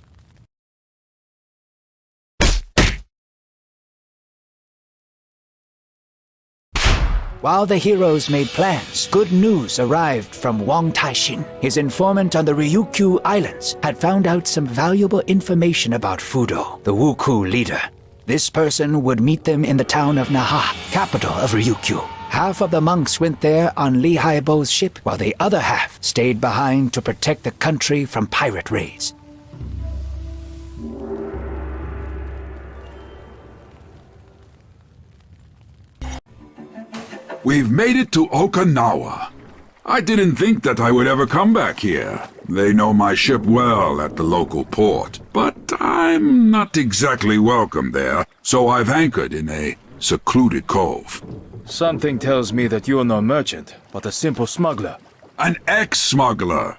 While the heroes made plans, good news arrived from Wang Taixin. His informant on the Ryukyu Islands had found out some valuable information about Fudo, the Wuku leader. This person would meet them in the town of Naha, capital of Ryukyu. Half of the monks went there on Li Haibo's ship, while the other half stayed behind to protect the country from pirate raids.
We've made it to Okinawa. I didn't think that I would ever come back here. They know my ship well at the local port, but I'm not exactly welcome there, so I've anchored in a secluded cove.
Something tells me that you're no merchant, but a simple smuggler.
An ex-smuggler.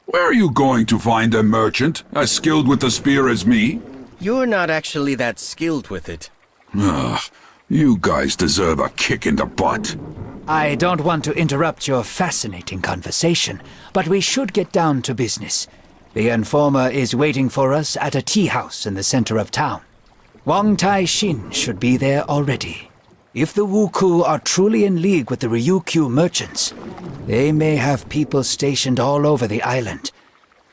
Where are you going to find a merchant as skilled with the spear as me?
You're not actually that skilled with it.
Ugh, you guys deserve a kick in the butt.
I don't want to interrupt your fascinating conversation, but we should get down to business. The informer is waiting for us at a tea house in the center of town. Wang Taixin should be there already. If the Wuku are truly in league with the Ryukyu merchants, they may have people stationed all over the island.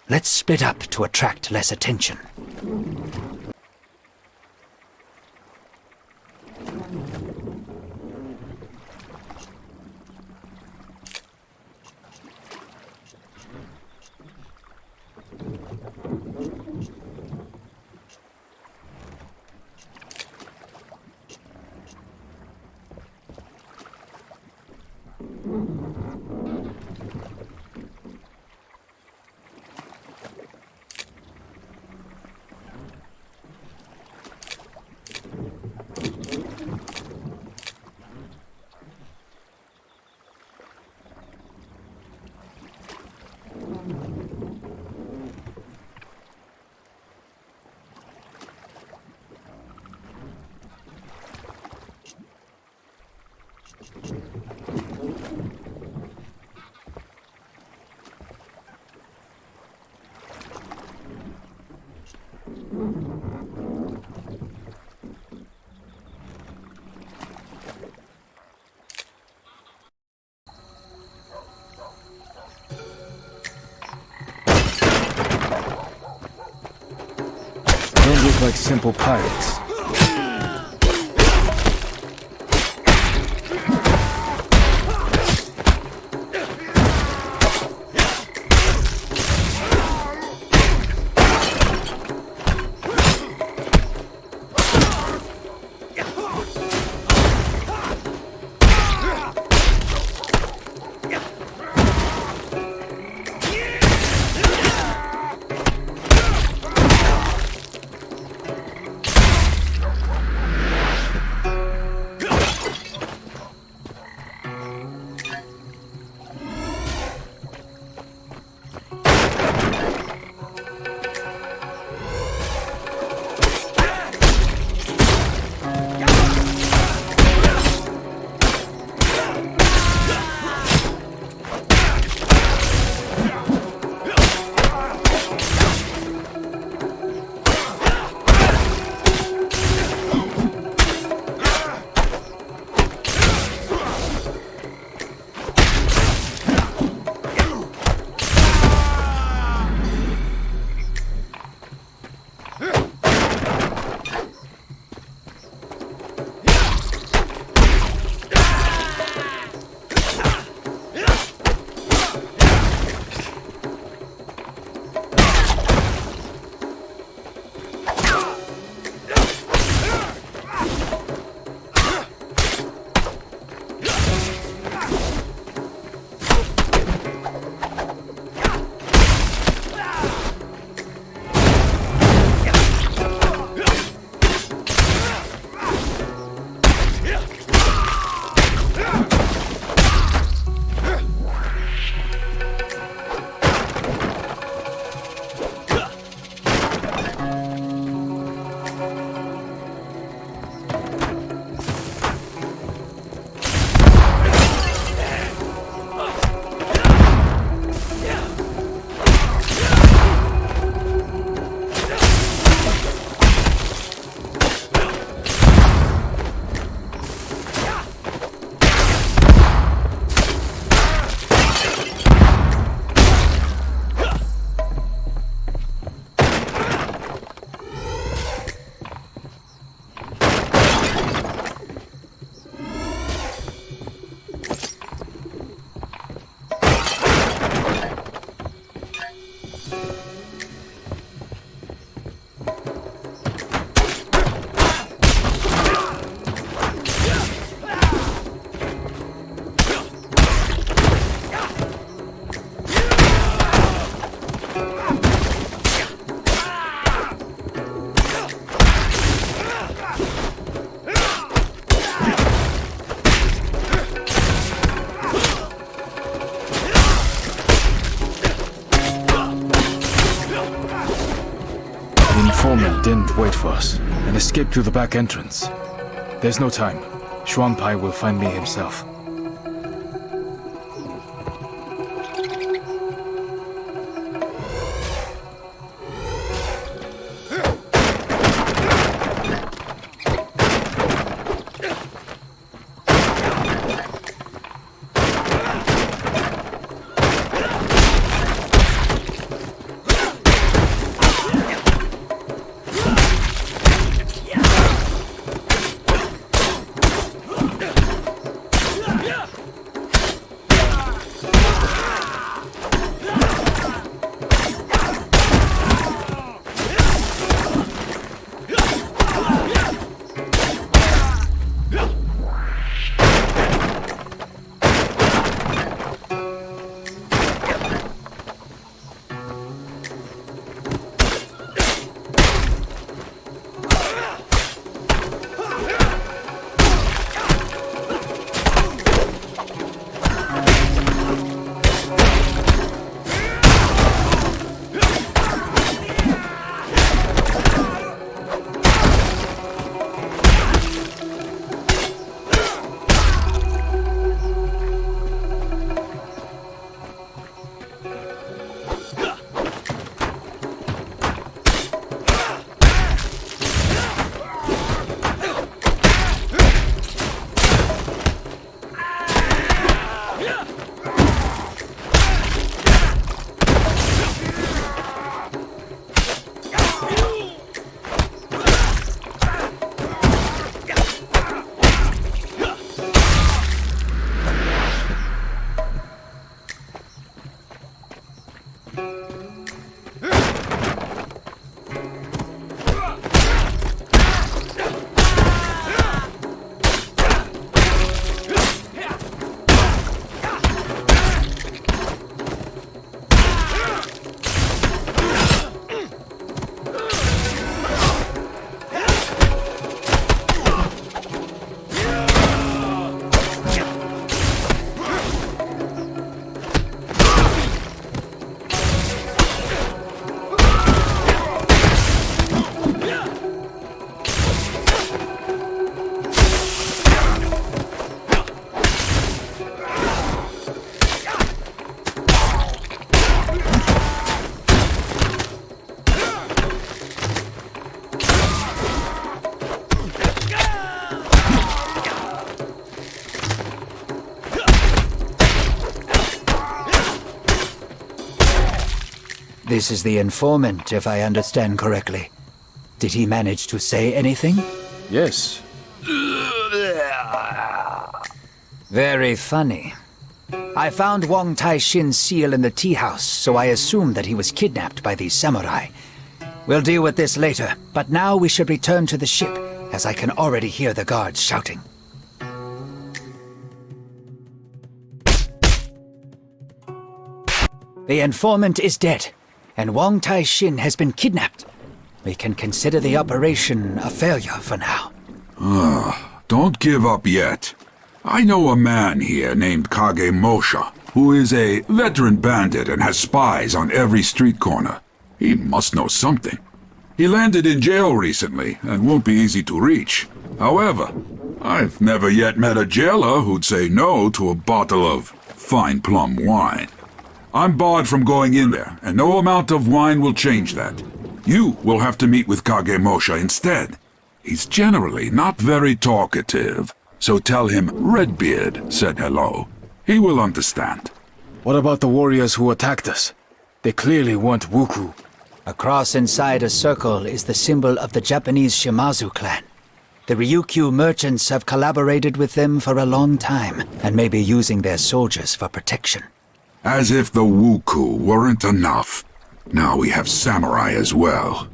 Let's split up to attract less attention.
Don't look like simple pirates. informant didn't wait for us and escaped through the back entrance. There's no time. Xuan-Pai will find me himself.
This is the informant, if I understand correctly. Did he manage to say anything?
Yes.
Very funny. I found Wang Tai-shin's seal in the tea house, so I assumed that he was kidnapped by these samurai. We'll deal with this later, but now we should return to the ship, as I can already hear the guards shouting. The informant is dead, and Wang Tai-shin has been kidnapped. We can consider the operation a failure for now.
Don't give up yet. I know a man here named Kage Mosha, who is a veteran bandit and has spies on every street corner. He must know something. He landed in jail recently and won't be easy to reach. However, I've never yet met a jailer who'd say no to a bottle of fine plum wine. I'm barred from going in there, and no amount of wine will change that. You will have to meet with Kage Mosha instead. He's generally not very talkative, so tell him Redbeard said hello. He will understand.
What about the warriors who attacked us? They clearly want Wuku.
A cross inside a circle is the symbol of the Japanese Shimazu clan. The Ryukyu merchants have collaborated with them for a long time, and may be using their soldiers for protection.
As if the Wuku weren't enough. Now we have samurai as well.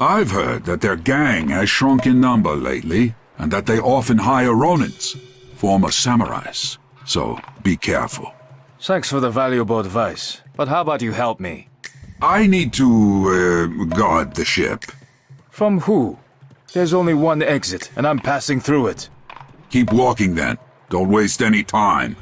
I've heard that their gang has shrunk in number lately, and that they often hire Ronins, former samurais. So, be careful.
Thanks for the valuable advice, but how about you help me?
I need to, guard the ship.
From who? There's only one exit, and I'm passing through it.
Keep walking then. Don't waste any time.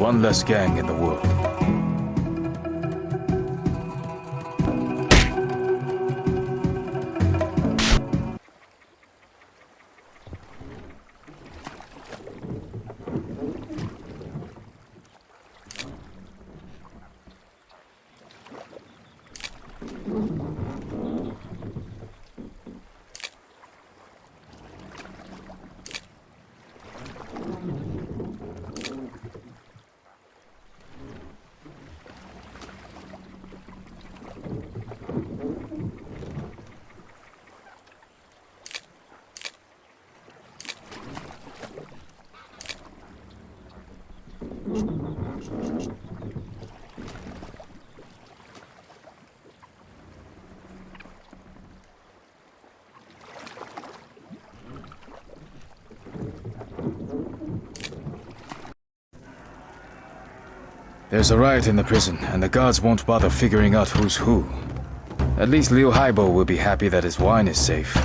one less gang in the world. There's a riot in the prison, and the guards won't bother figuring out who's who. At least Liu Haibo will be happy that his wine is safe.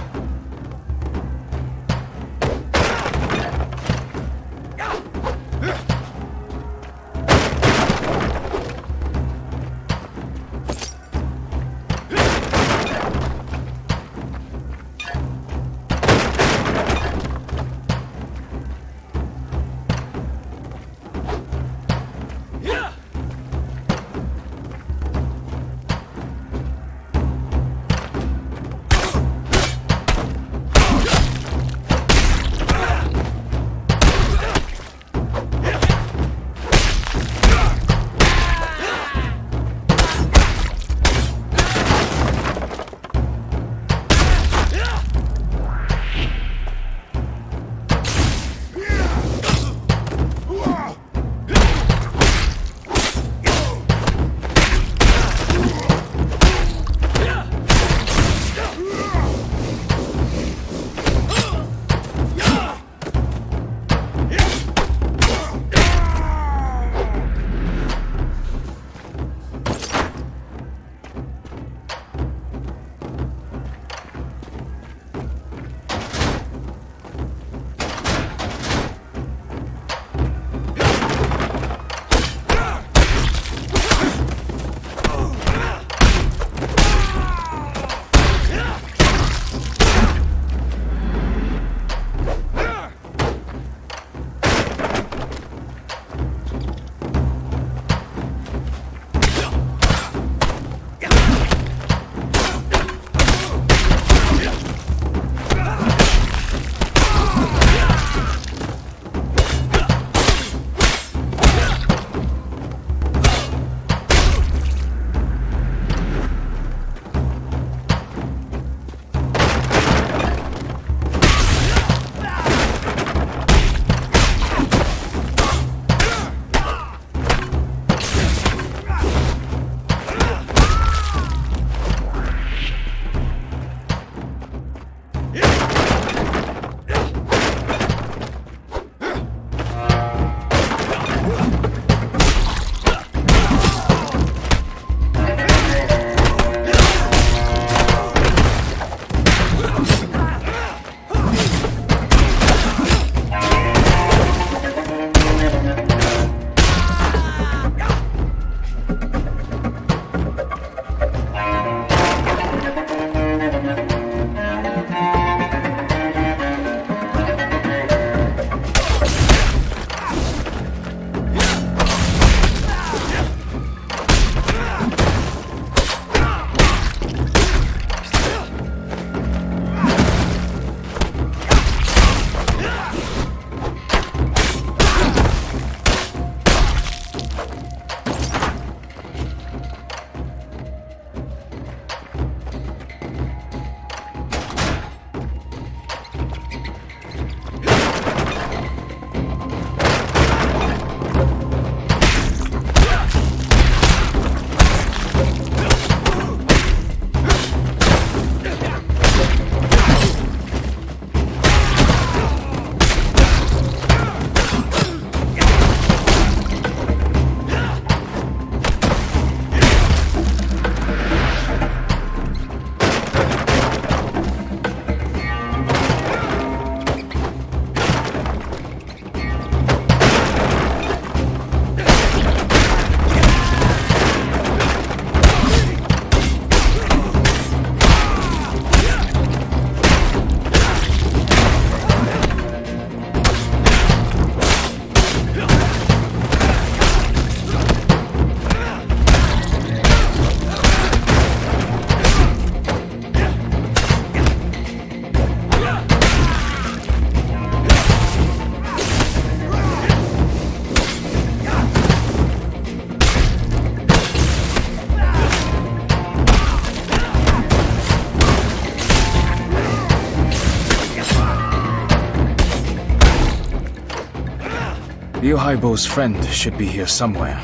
Liu Haibo's friend should be here somewhere.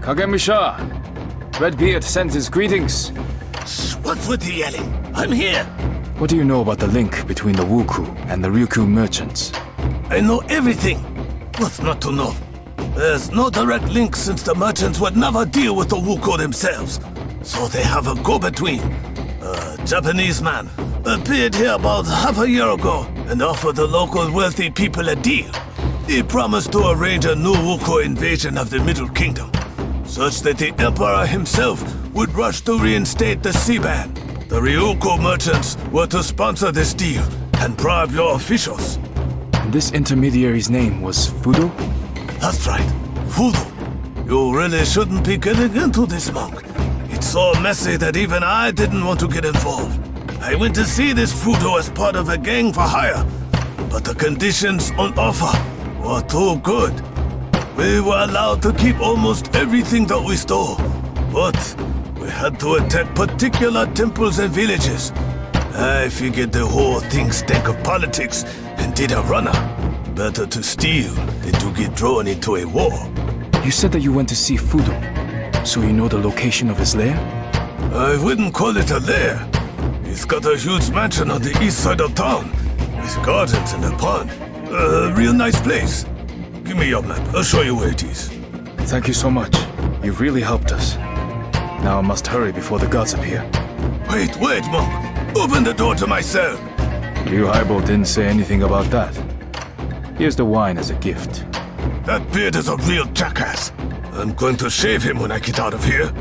Kagemusha! Redbeard sends his greetings.
What's with the yelling? I'm here!
What do you know about the link between the Wuku and the Ryukyu merchants?
I know everything. What's not to know? There's no direct link since the merchants would never deal with the Wuku themselves. So they have a go-between. A Japanese man appeared here about half a year ago and offered the local wealthy people a deal. He promised to arrange a new Wuku invasion of the Middle Kingdom, such that the Emperor himself would rush to reinstate the sea ban. The Ryukyu merchants were to sponsor this deal and bribe your officials.
And this intermediary's name was Fudo?
That's right, Fudo. You really shouldn't be getting into this, monk. It's so messy that even I didn't want to get involved. I went to see this Fudo as part of a gang for hire, but the conditions on offer were too good. We were allowed to keep almost everything that we stole, but we had to attack particular temples and villages. I figured the whole thing stank of politics and did a runner. Better to steal than to get drawn into a war.
You said that you went to see Fudo, so you know the location of his lair?
I wouldn't call it a lair. He's got a huge mansion on the east side of town, with gardens and a pond. A real nice place. Give me your map, I'll show you where it is.
Thank you so much. You've really helped us. Now I must hurry before the gods appear.
Wait, monk. Open the door to my cell.
Liu Haibo didn't say anything about that. Here's the wine as a gift.
That beard is a real jackass. I'm going to shave him when I get out of here.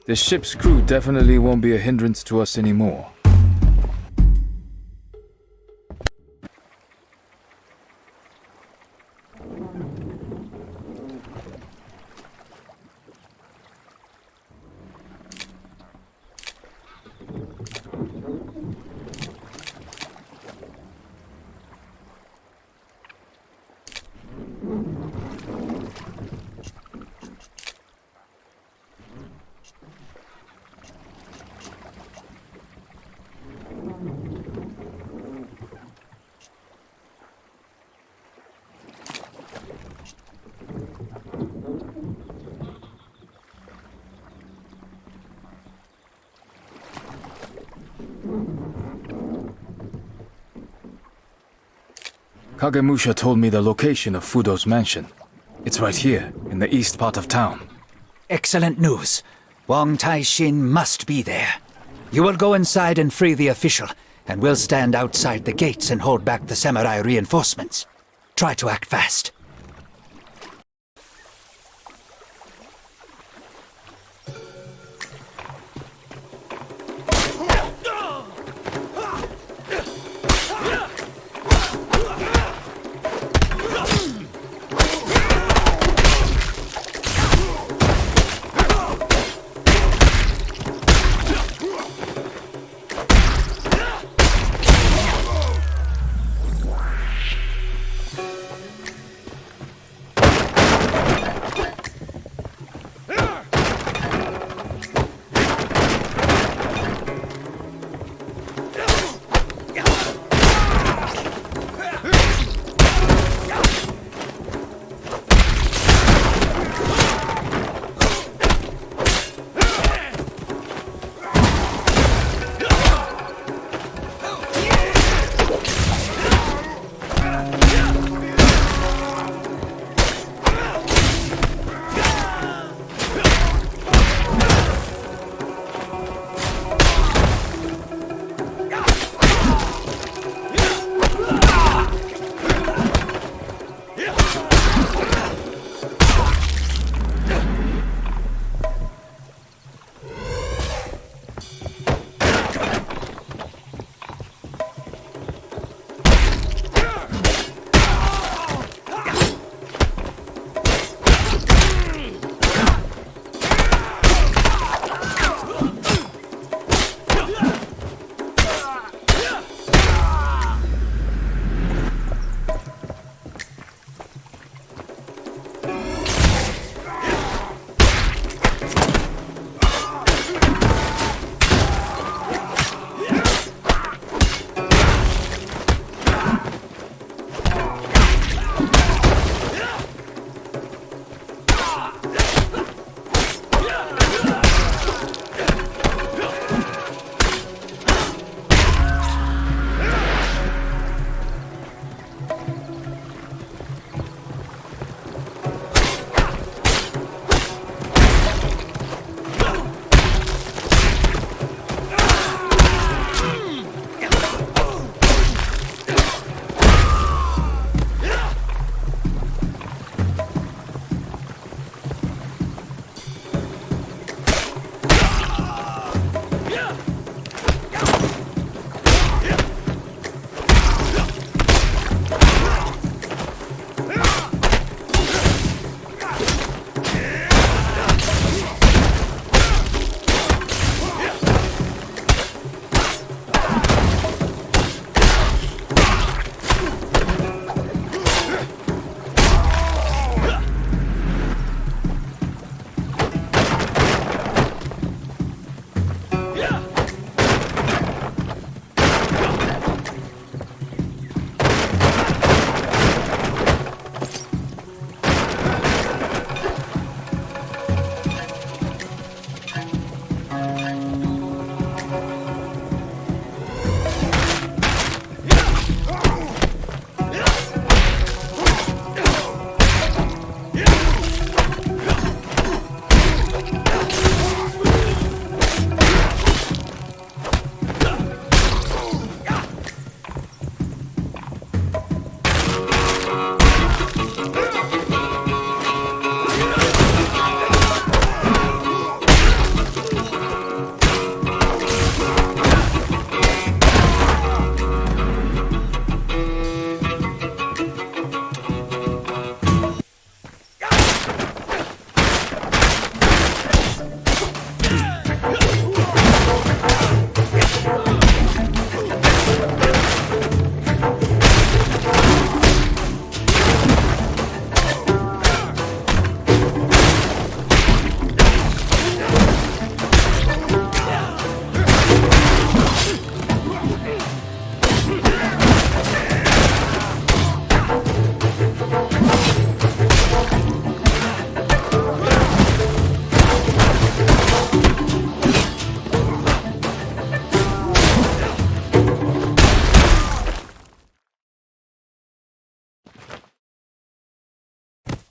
The ship's crew definitely won't be a hindrance to us anymore. Kagemusha told me the location of Fudo's mansion. It's right here, in the east part of town.
Excellent news. Wang Taixin must be there. You will go inside and free the official, and we'll stand outside the gates and hold back the samurai reinforcements. Try to act fast.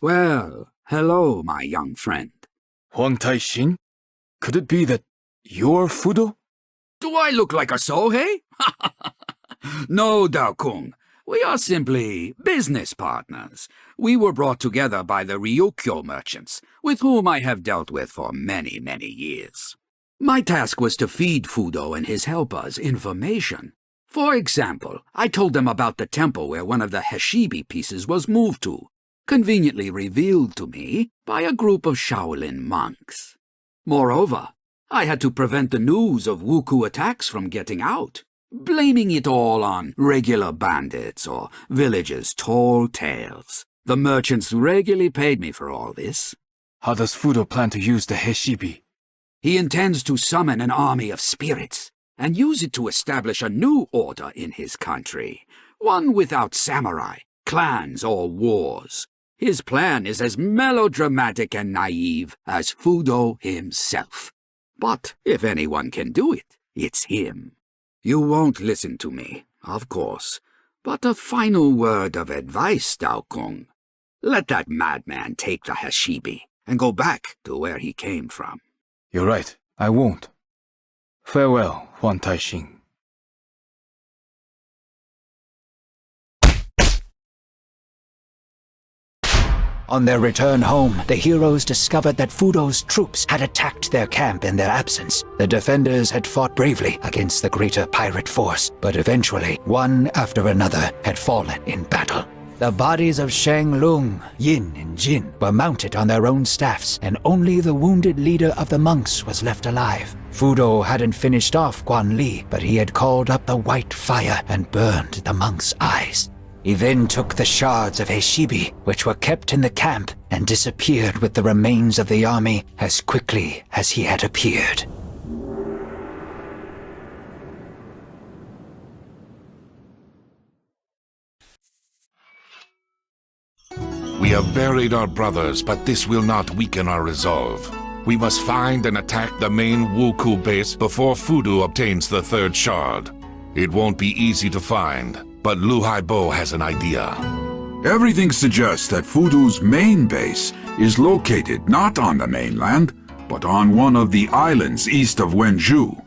Well, hello, my young friend.
Huan Taixing? Could it be that you're Fudo?
Do I look like a Sohei? No, Dao Kung. We are simply business partners. We were brought together by the Ryukyu merchants, with whom I have dealt with for many, many years. My task was to feed Fudo and his helpers information. For example, I told them about the temple where one of the Heshibi pieces was moved to, conveniently revealed to me by a group of Shaolin monks. Moreover, I had to prevent the news of Wuku attacks from getting out, blaming it all on regular bandits or villagers' tall tales. The merchants regularly paid me for all this.
How does Fudo plan to use the Heshibi?
He intends to summon an army of spirits and use it to establish a new order in his country, one without samurai, clans, or wars. His plan is as melodramatic and naive as Fudo himself. But if anyone can do it, it's him. You won't listen to me, of course, but a final word of advice, Dao Kung. Let that madman take the Heshibi and go back to where he came from.
You're right, I won't. Farewell, Huan Taixing.
On their return home, the heroes discovered that Fudo's troops had attacked their camp in their absence. The defenders had fought bravely against the greater pirate force, but eventually, one after another had fallen in battle. The bodies of Shang Lung, Yin, and Jin were mounted on their own staffs, and only the wounded leader of the monks was left alive. Fudo hadn't finished off Guan Li, but he had called up the white fire and burned the monks' eyes. He then took the shards of Heshibi, which were kept in the camp, and disappeared with the remains of the army as quickly as he had appeared.
We have buried our brothers, but this will not weaken our resolve. We must find and attack the main Wuku base before Fudo obtains the third shard. It won't be easy to find, but Lu Haibo has an idea.
Everything suggests that Fudo's main base is located not on the mainland, but on one of the islands east of Wenju.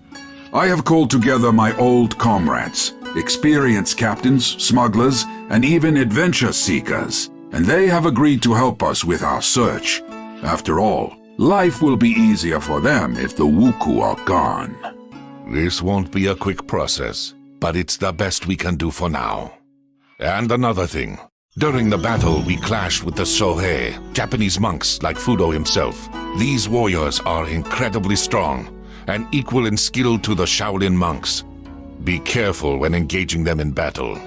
I have called together my old comrades, experienced captains, smugglers, and even adventure seekers, and they have agreed to help us with our search. After all, life will be easier for them if the Wuku are gone.
This won't be a quick process, but it's the best we can do for now. And another thing. During the battle, we clashed with the Sohei, Japanese monks like Fudo himself. These warriors are incredibly strong and equal in skill to the Shaolin monks. Be careful when engaging them in battle.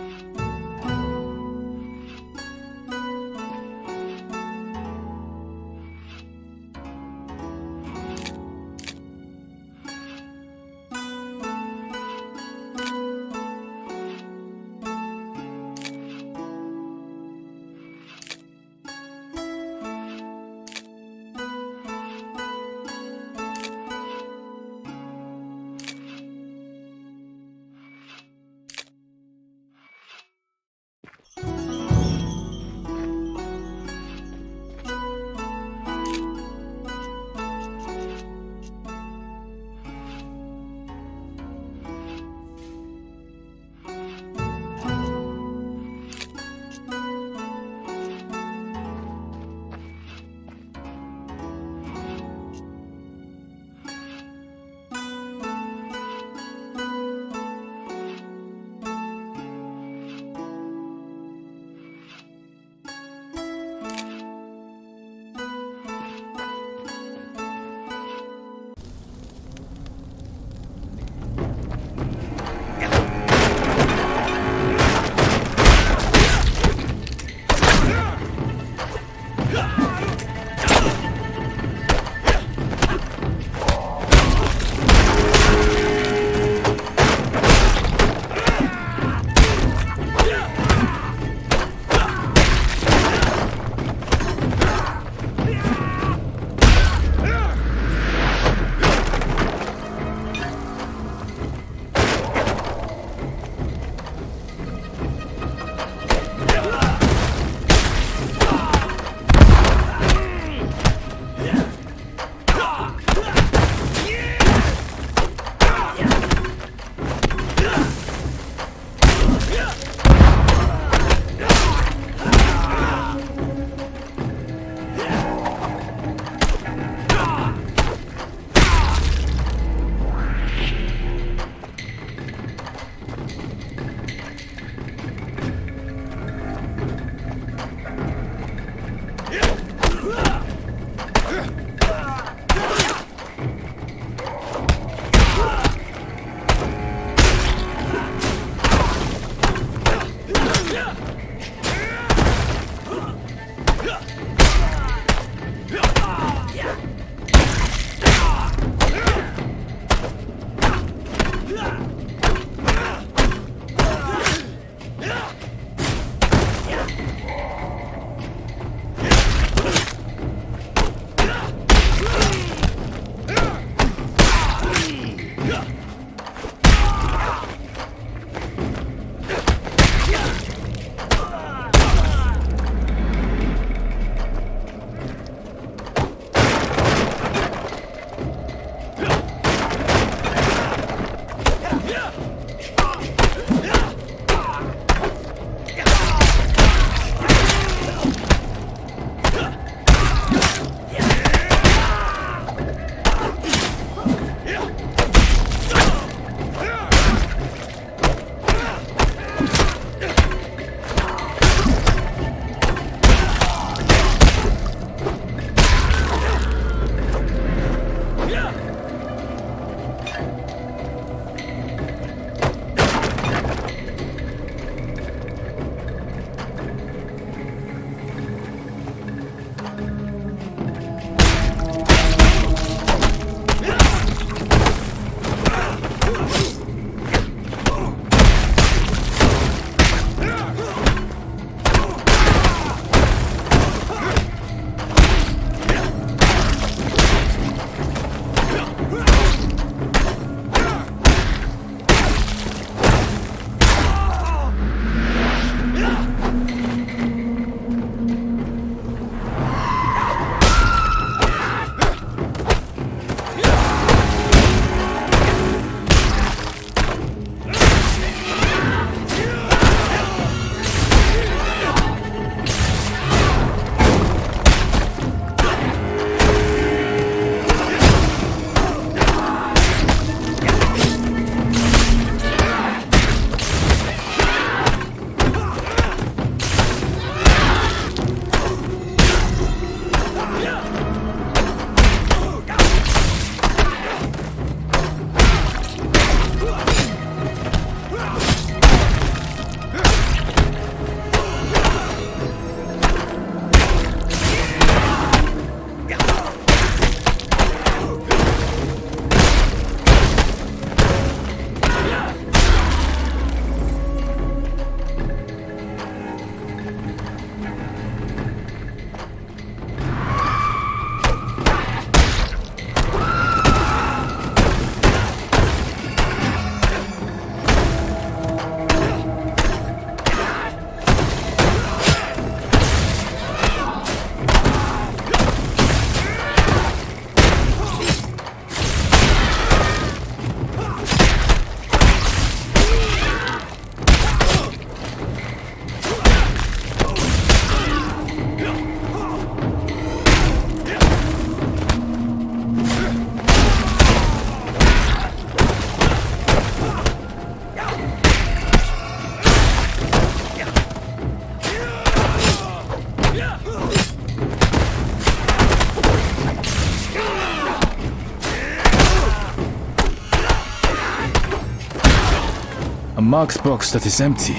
A marked box that is empty.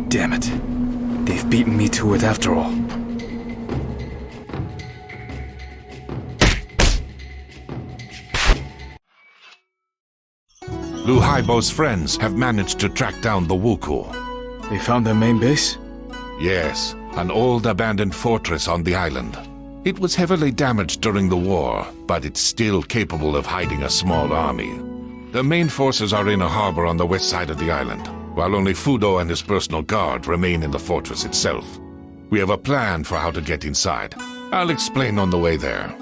Damn it. They've beaten me to it after all.
Lu Haibo's friends have managed to track down the Wuku.
They found their main base?
Yes, an old abandoned fortress on the island. It was heavily damaged during the war, but it's still capable of hiding a small army. The main forces are in a harbor on the west side of the island, while only Fudo and his personal guard remain in the fortress itself. We have a plan for how to get inside. I'll explain on the way there.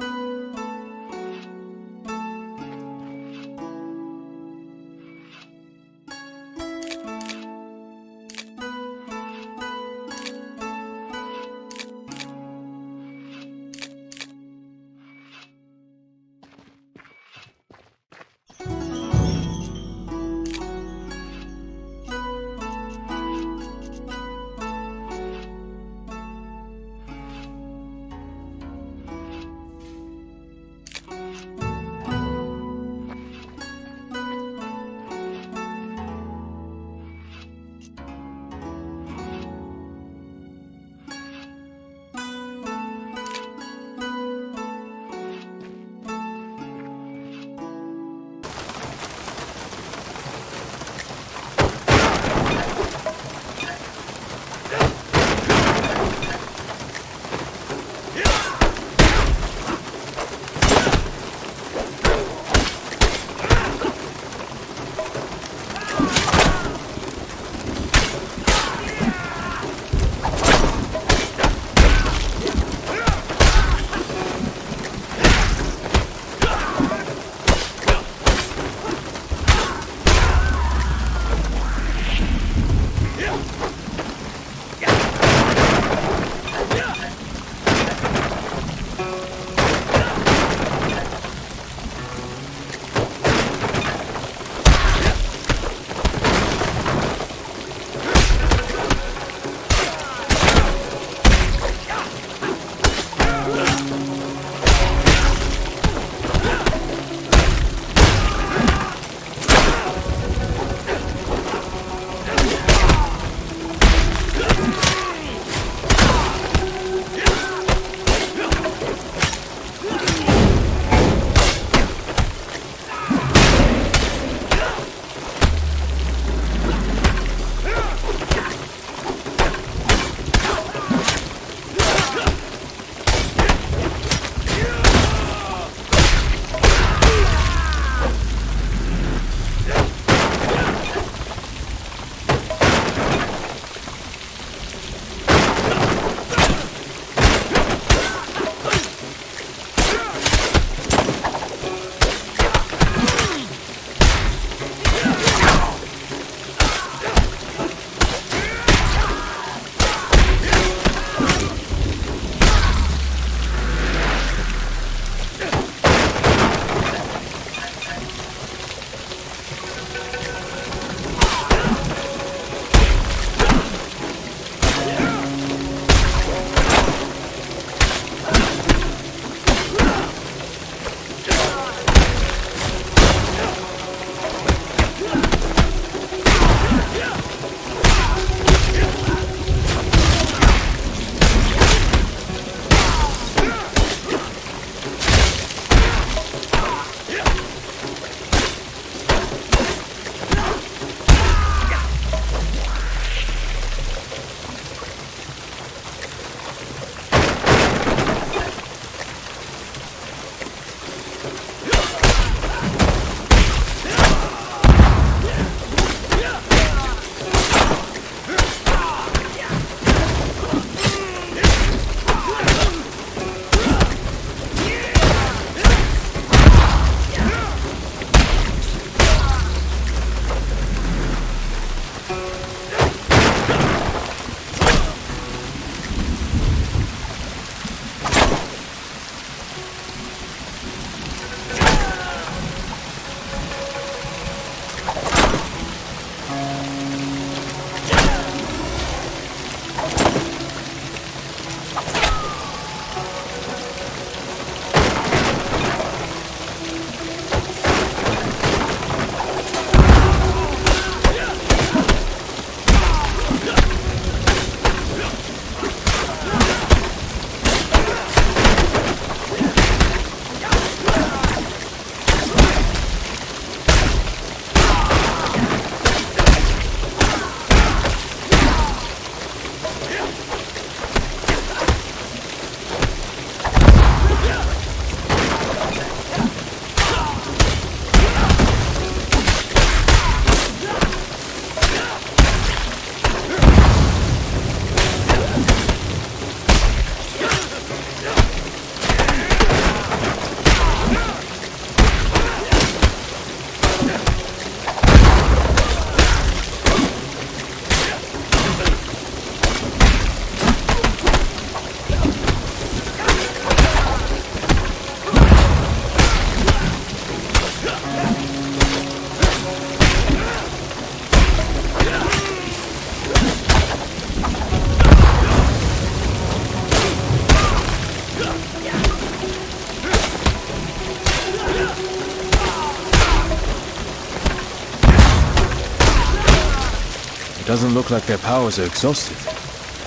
It doesn't look like their powers are exhausted,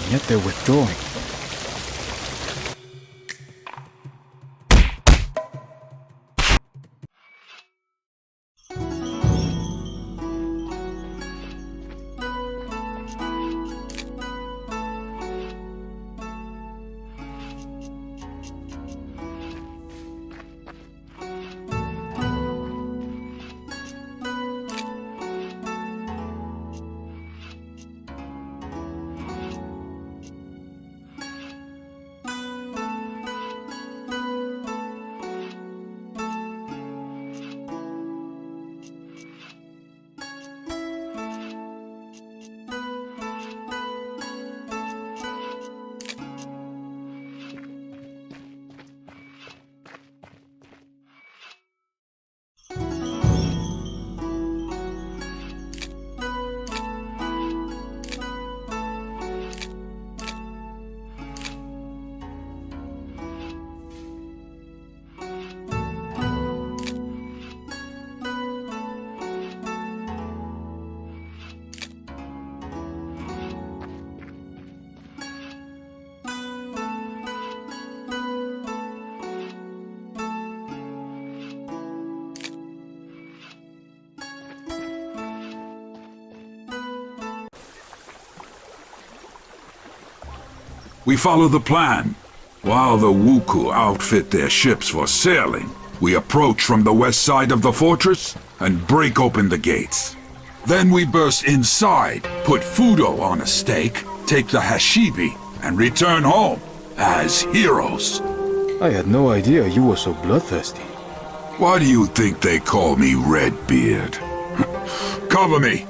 and yet they're withdrawing.
We follow the plan. While the Wuku outfit their ships for sailing, we approach from the west side of the fortress and break open the gates. Then we burst inside, put Fudo on a stake, take the Hashibi, and return home as heroes.
I had no idea you were so bloodthirsty.
Why do you think they call me Redbeard? Cover me!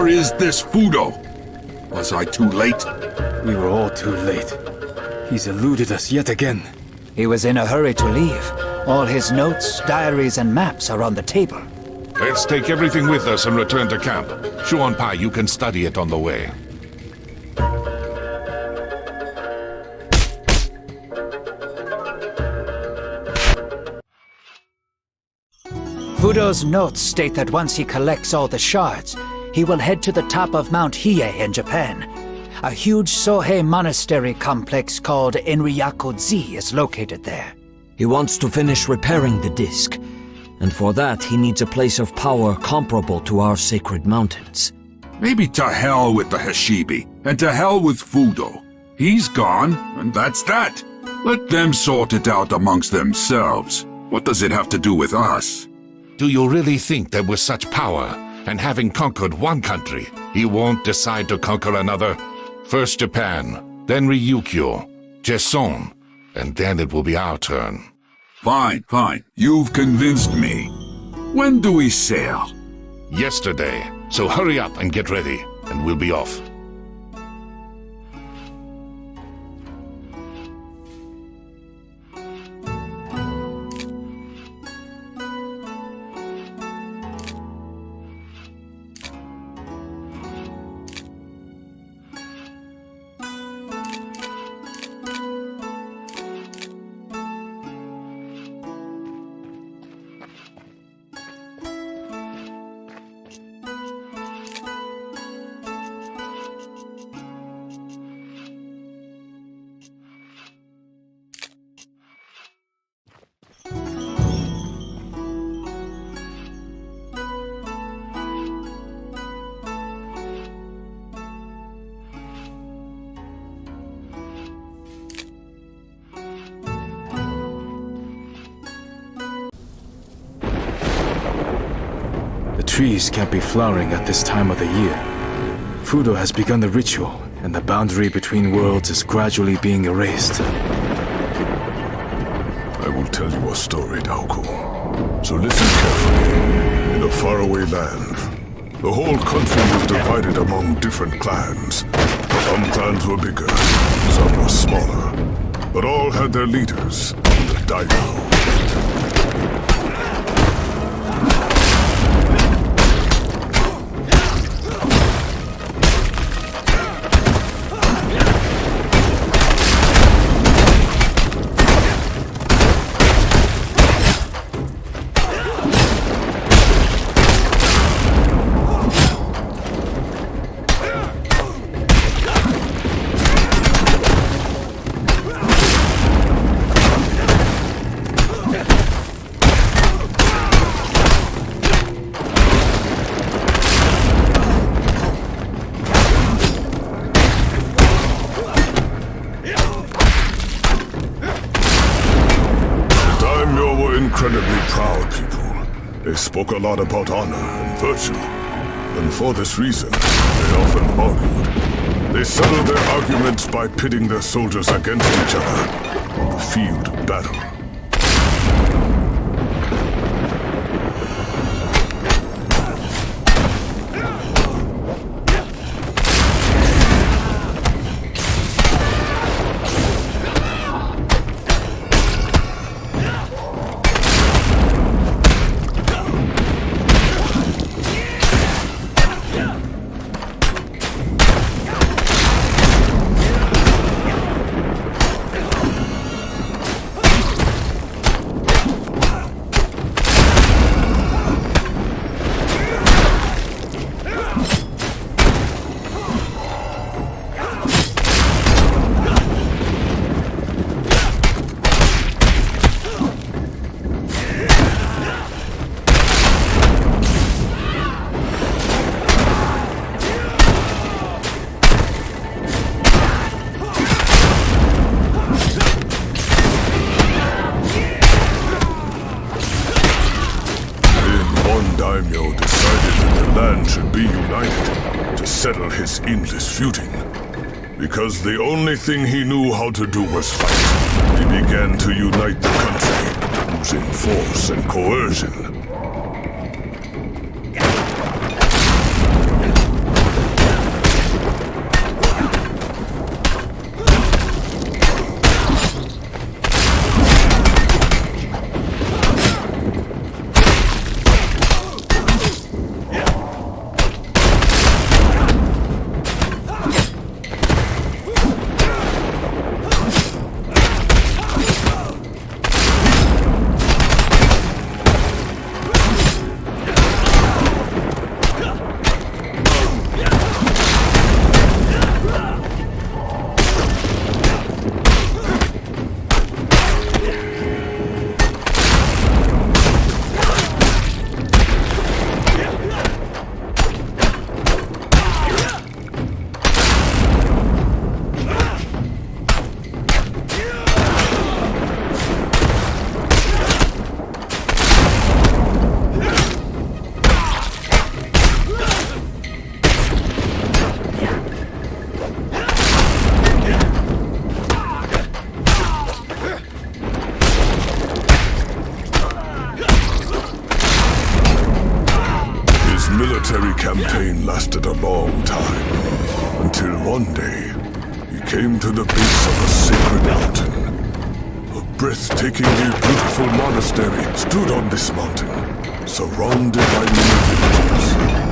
Where is this Fudo? Was I too late?
We were all too late. He's eluded us yet again.
He was in a hurry to leave. All his notes, diaries, and maps are on the table.
Let's take everything with us and return to camp. Xuan-Pai, you can study it on the way.
Fudo's notes state that once he collects all the shards, he will head to the top of Mount Hiei in Japan. A huge Sohei monastery complex called Enryaku-ji is located there.
He wants to finish repairing the disc, and for that he needs a place of power comparable to our sacred mountains.
Maybe to hell with the Hashibi, and to hell with Fudo. He's gone, and that's that. Let them sort it out amongst themselves. What does it have to do with us?
Do you really think that with such power, and having conquered one country, he won't decide to conquer another? First Japan, then Ryukyu, Jeson, and then it will be our turn.
Fine, fine. You've convinced me. When do we sail?
Yesterday. So hurry up and get ready, and we'll be off.
The trees can't be flowering at this time of the year. Fudo has begun the ritual, and the boundary between worlds is gradually being erased.
I will tell you a story, Daoku. So listen carefully. In a faraway land, the whole country was divided among different clans. Some clans were bigger, some were smaller, but all had their leaders, the daimyo. Incredibly proud people. They spoke a lot about honor and virtue. And for this reason, they often argued. They settled their arguments by pitting their soldiers against each other on the field of battle. Daimyo decided that the land should be united to settle his endless feuding. Because the only thing he knew how to do was fight, he began to unite the country, using force and coercion. military campaign lasted a long time, until one day, he came to the base of a sacred mountain. A breathtakingly beautiful monastery stood on this mountain, surrounded by many villages.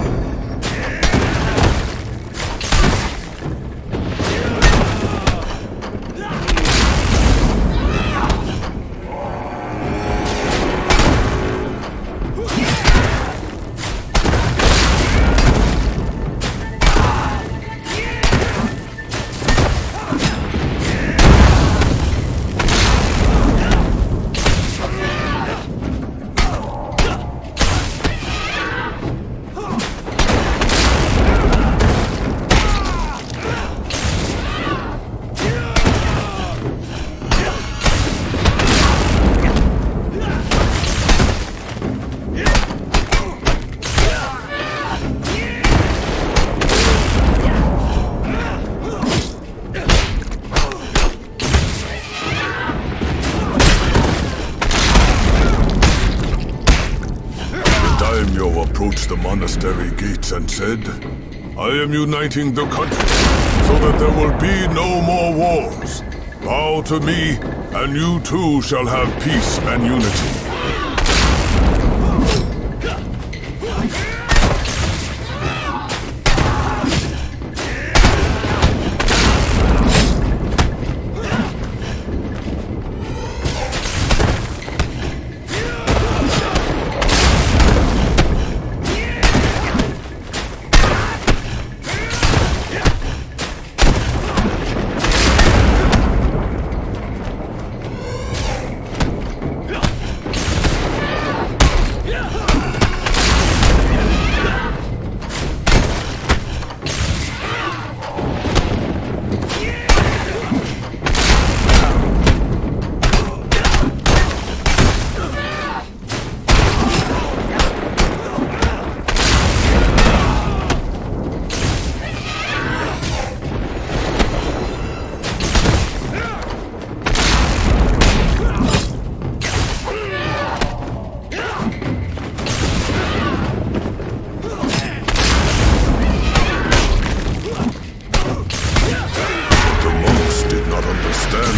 Approached the monastery gates and said, "I am uniting the country so that there will be no more wars. Bow to me, and you too shall have peace and unity."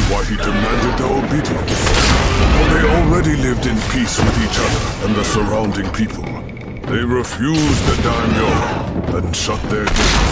Why he demanded their obedience. For they already lived in peace with each other and the surrounding people. They refused the daimyo and shut their gates.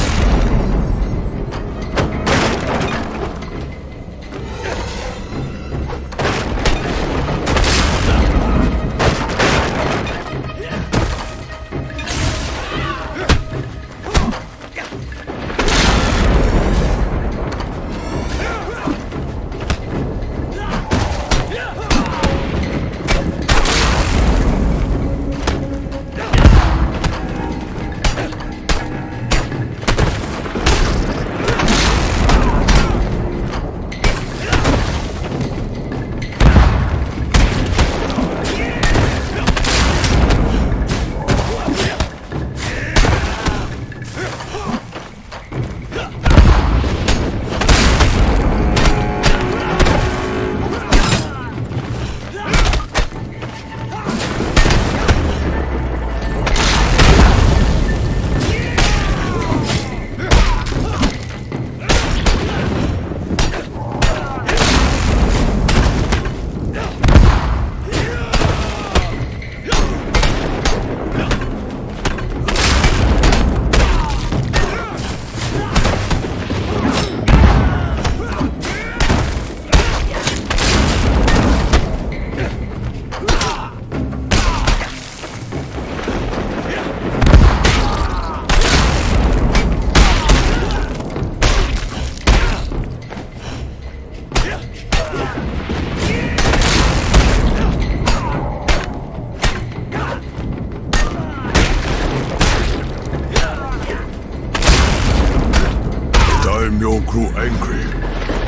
Grew angry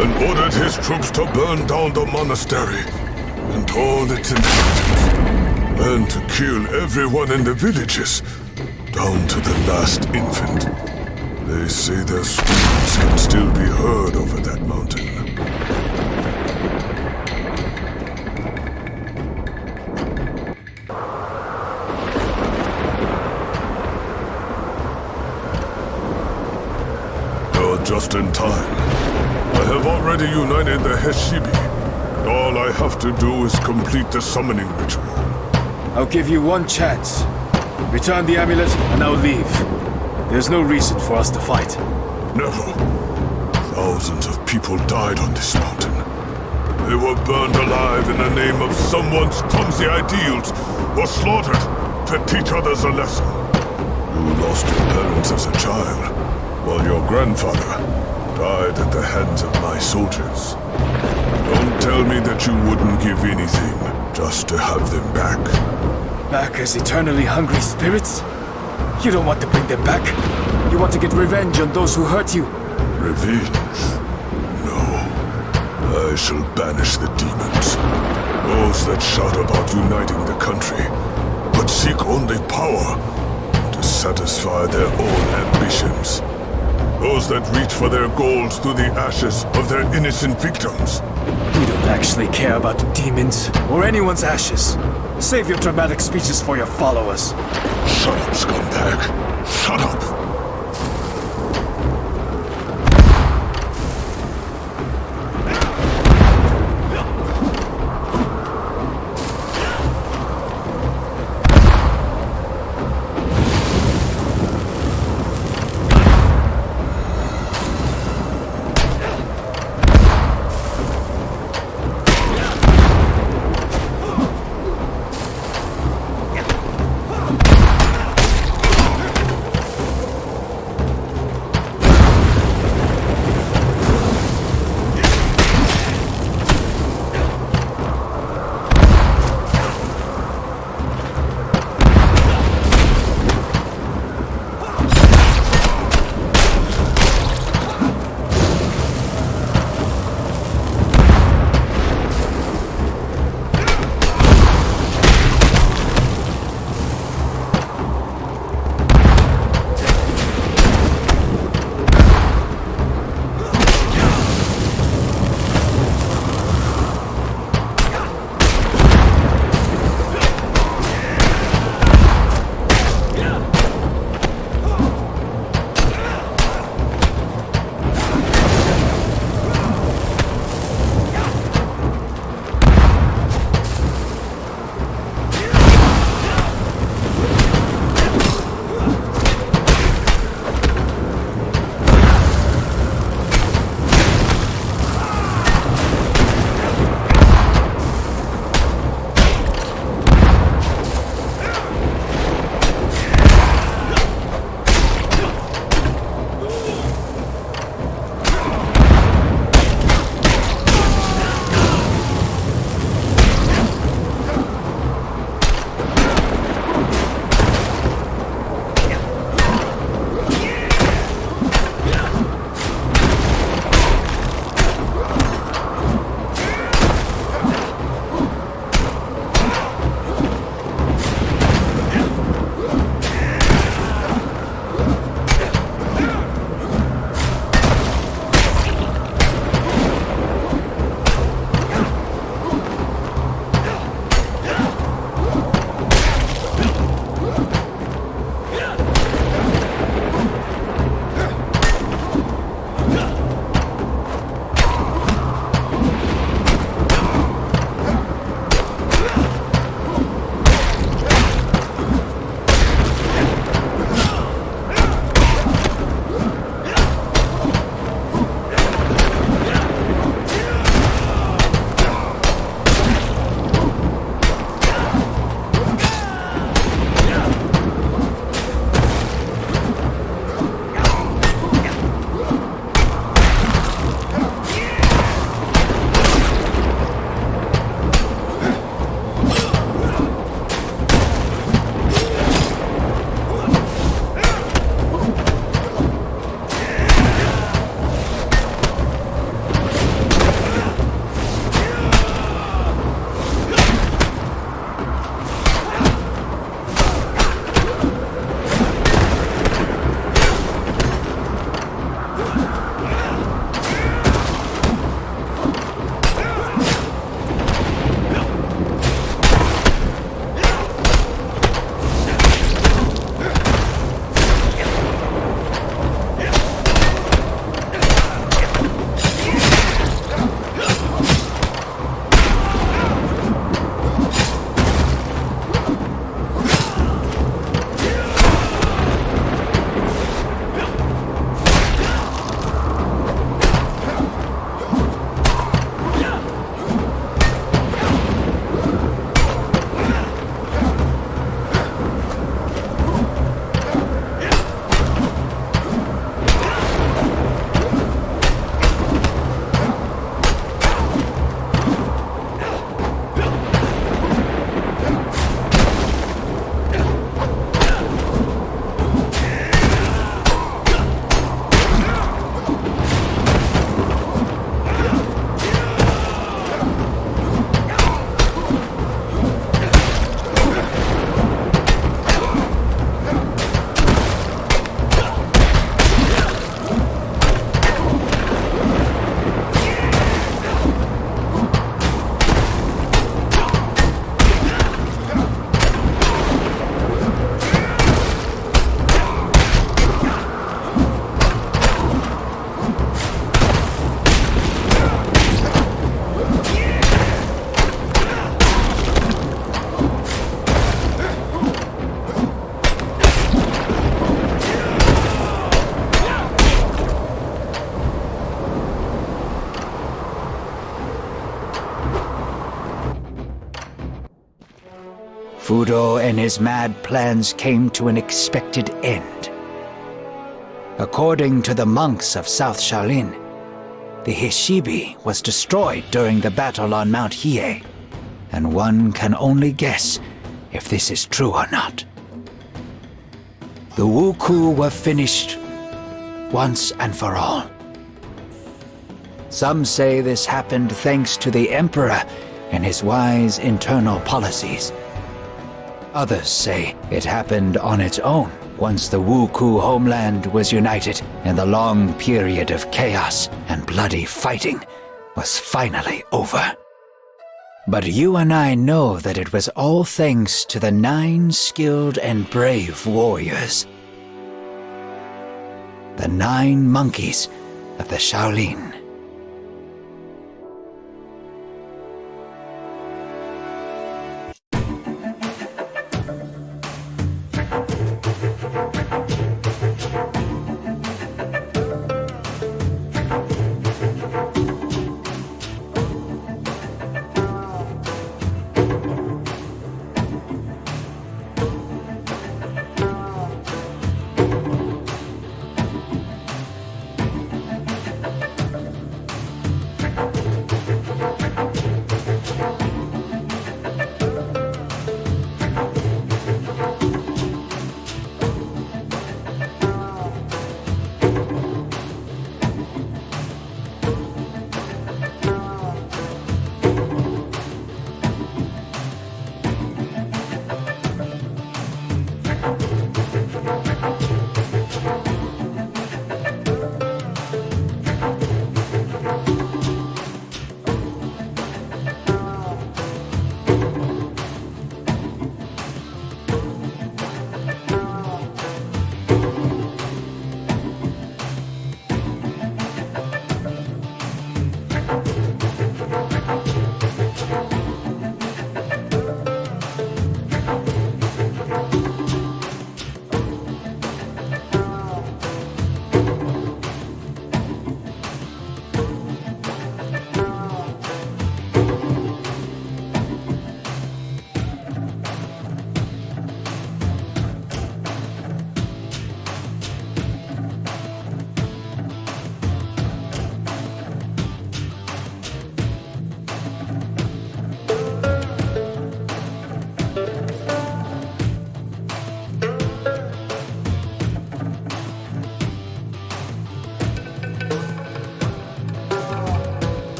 and ordered his troops to burn down the monastery and all its inhabitants, and to kill everyone in the villages, down to the last infant. They say their screams can still be heard over that mountain. Just in time. I have already united the Heshibi. All I have to do is complete the summoning ritual.
I'll give you one chance. Return the amulet, and I'll leave. There's no reason for us to fight.
Never. Thousands of people died on this mountain. They were burned alive in the name of someone's clumsy ideals, or slaughtered to teach others a lesson. You lost your parents as a child, while your grandfather died at the hands of my soldiers. Don't tell me that you wouldn't give anything just to have them back.
Back as eternally hungry spirits? You don't want to bring them back. You want to get revenge on those who hurt you.
Revenge? No. I shall banish the demons. Those that shout about uniting the country, but seek only power to satisfy their own ambitions. Those that reach for their goals through the ashes of their innocent victims.
We don't actually care about demons, or anyone's ashes. Save your dramatic speeches for your followers.
Shut up, scumbag. Shut up!
Fudo and his mad plans came to an expected end. According to the monks of South Shaolin, the Hishibi was destroyed during the battle on Mount Hiei, and one can only guess if this is true or not. The Wuku were finished once and for all. Some say this happened thanks to the Emperor and his wise internal policies. Others say it happened on its own once the Wuku homeland was united and the long period of chaos and bloody fighting was finally over. But you and I know that it was all thanks to the 9 skilled and brave warriors. The 9 monkeys of the Shaolin.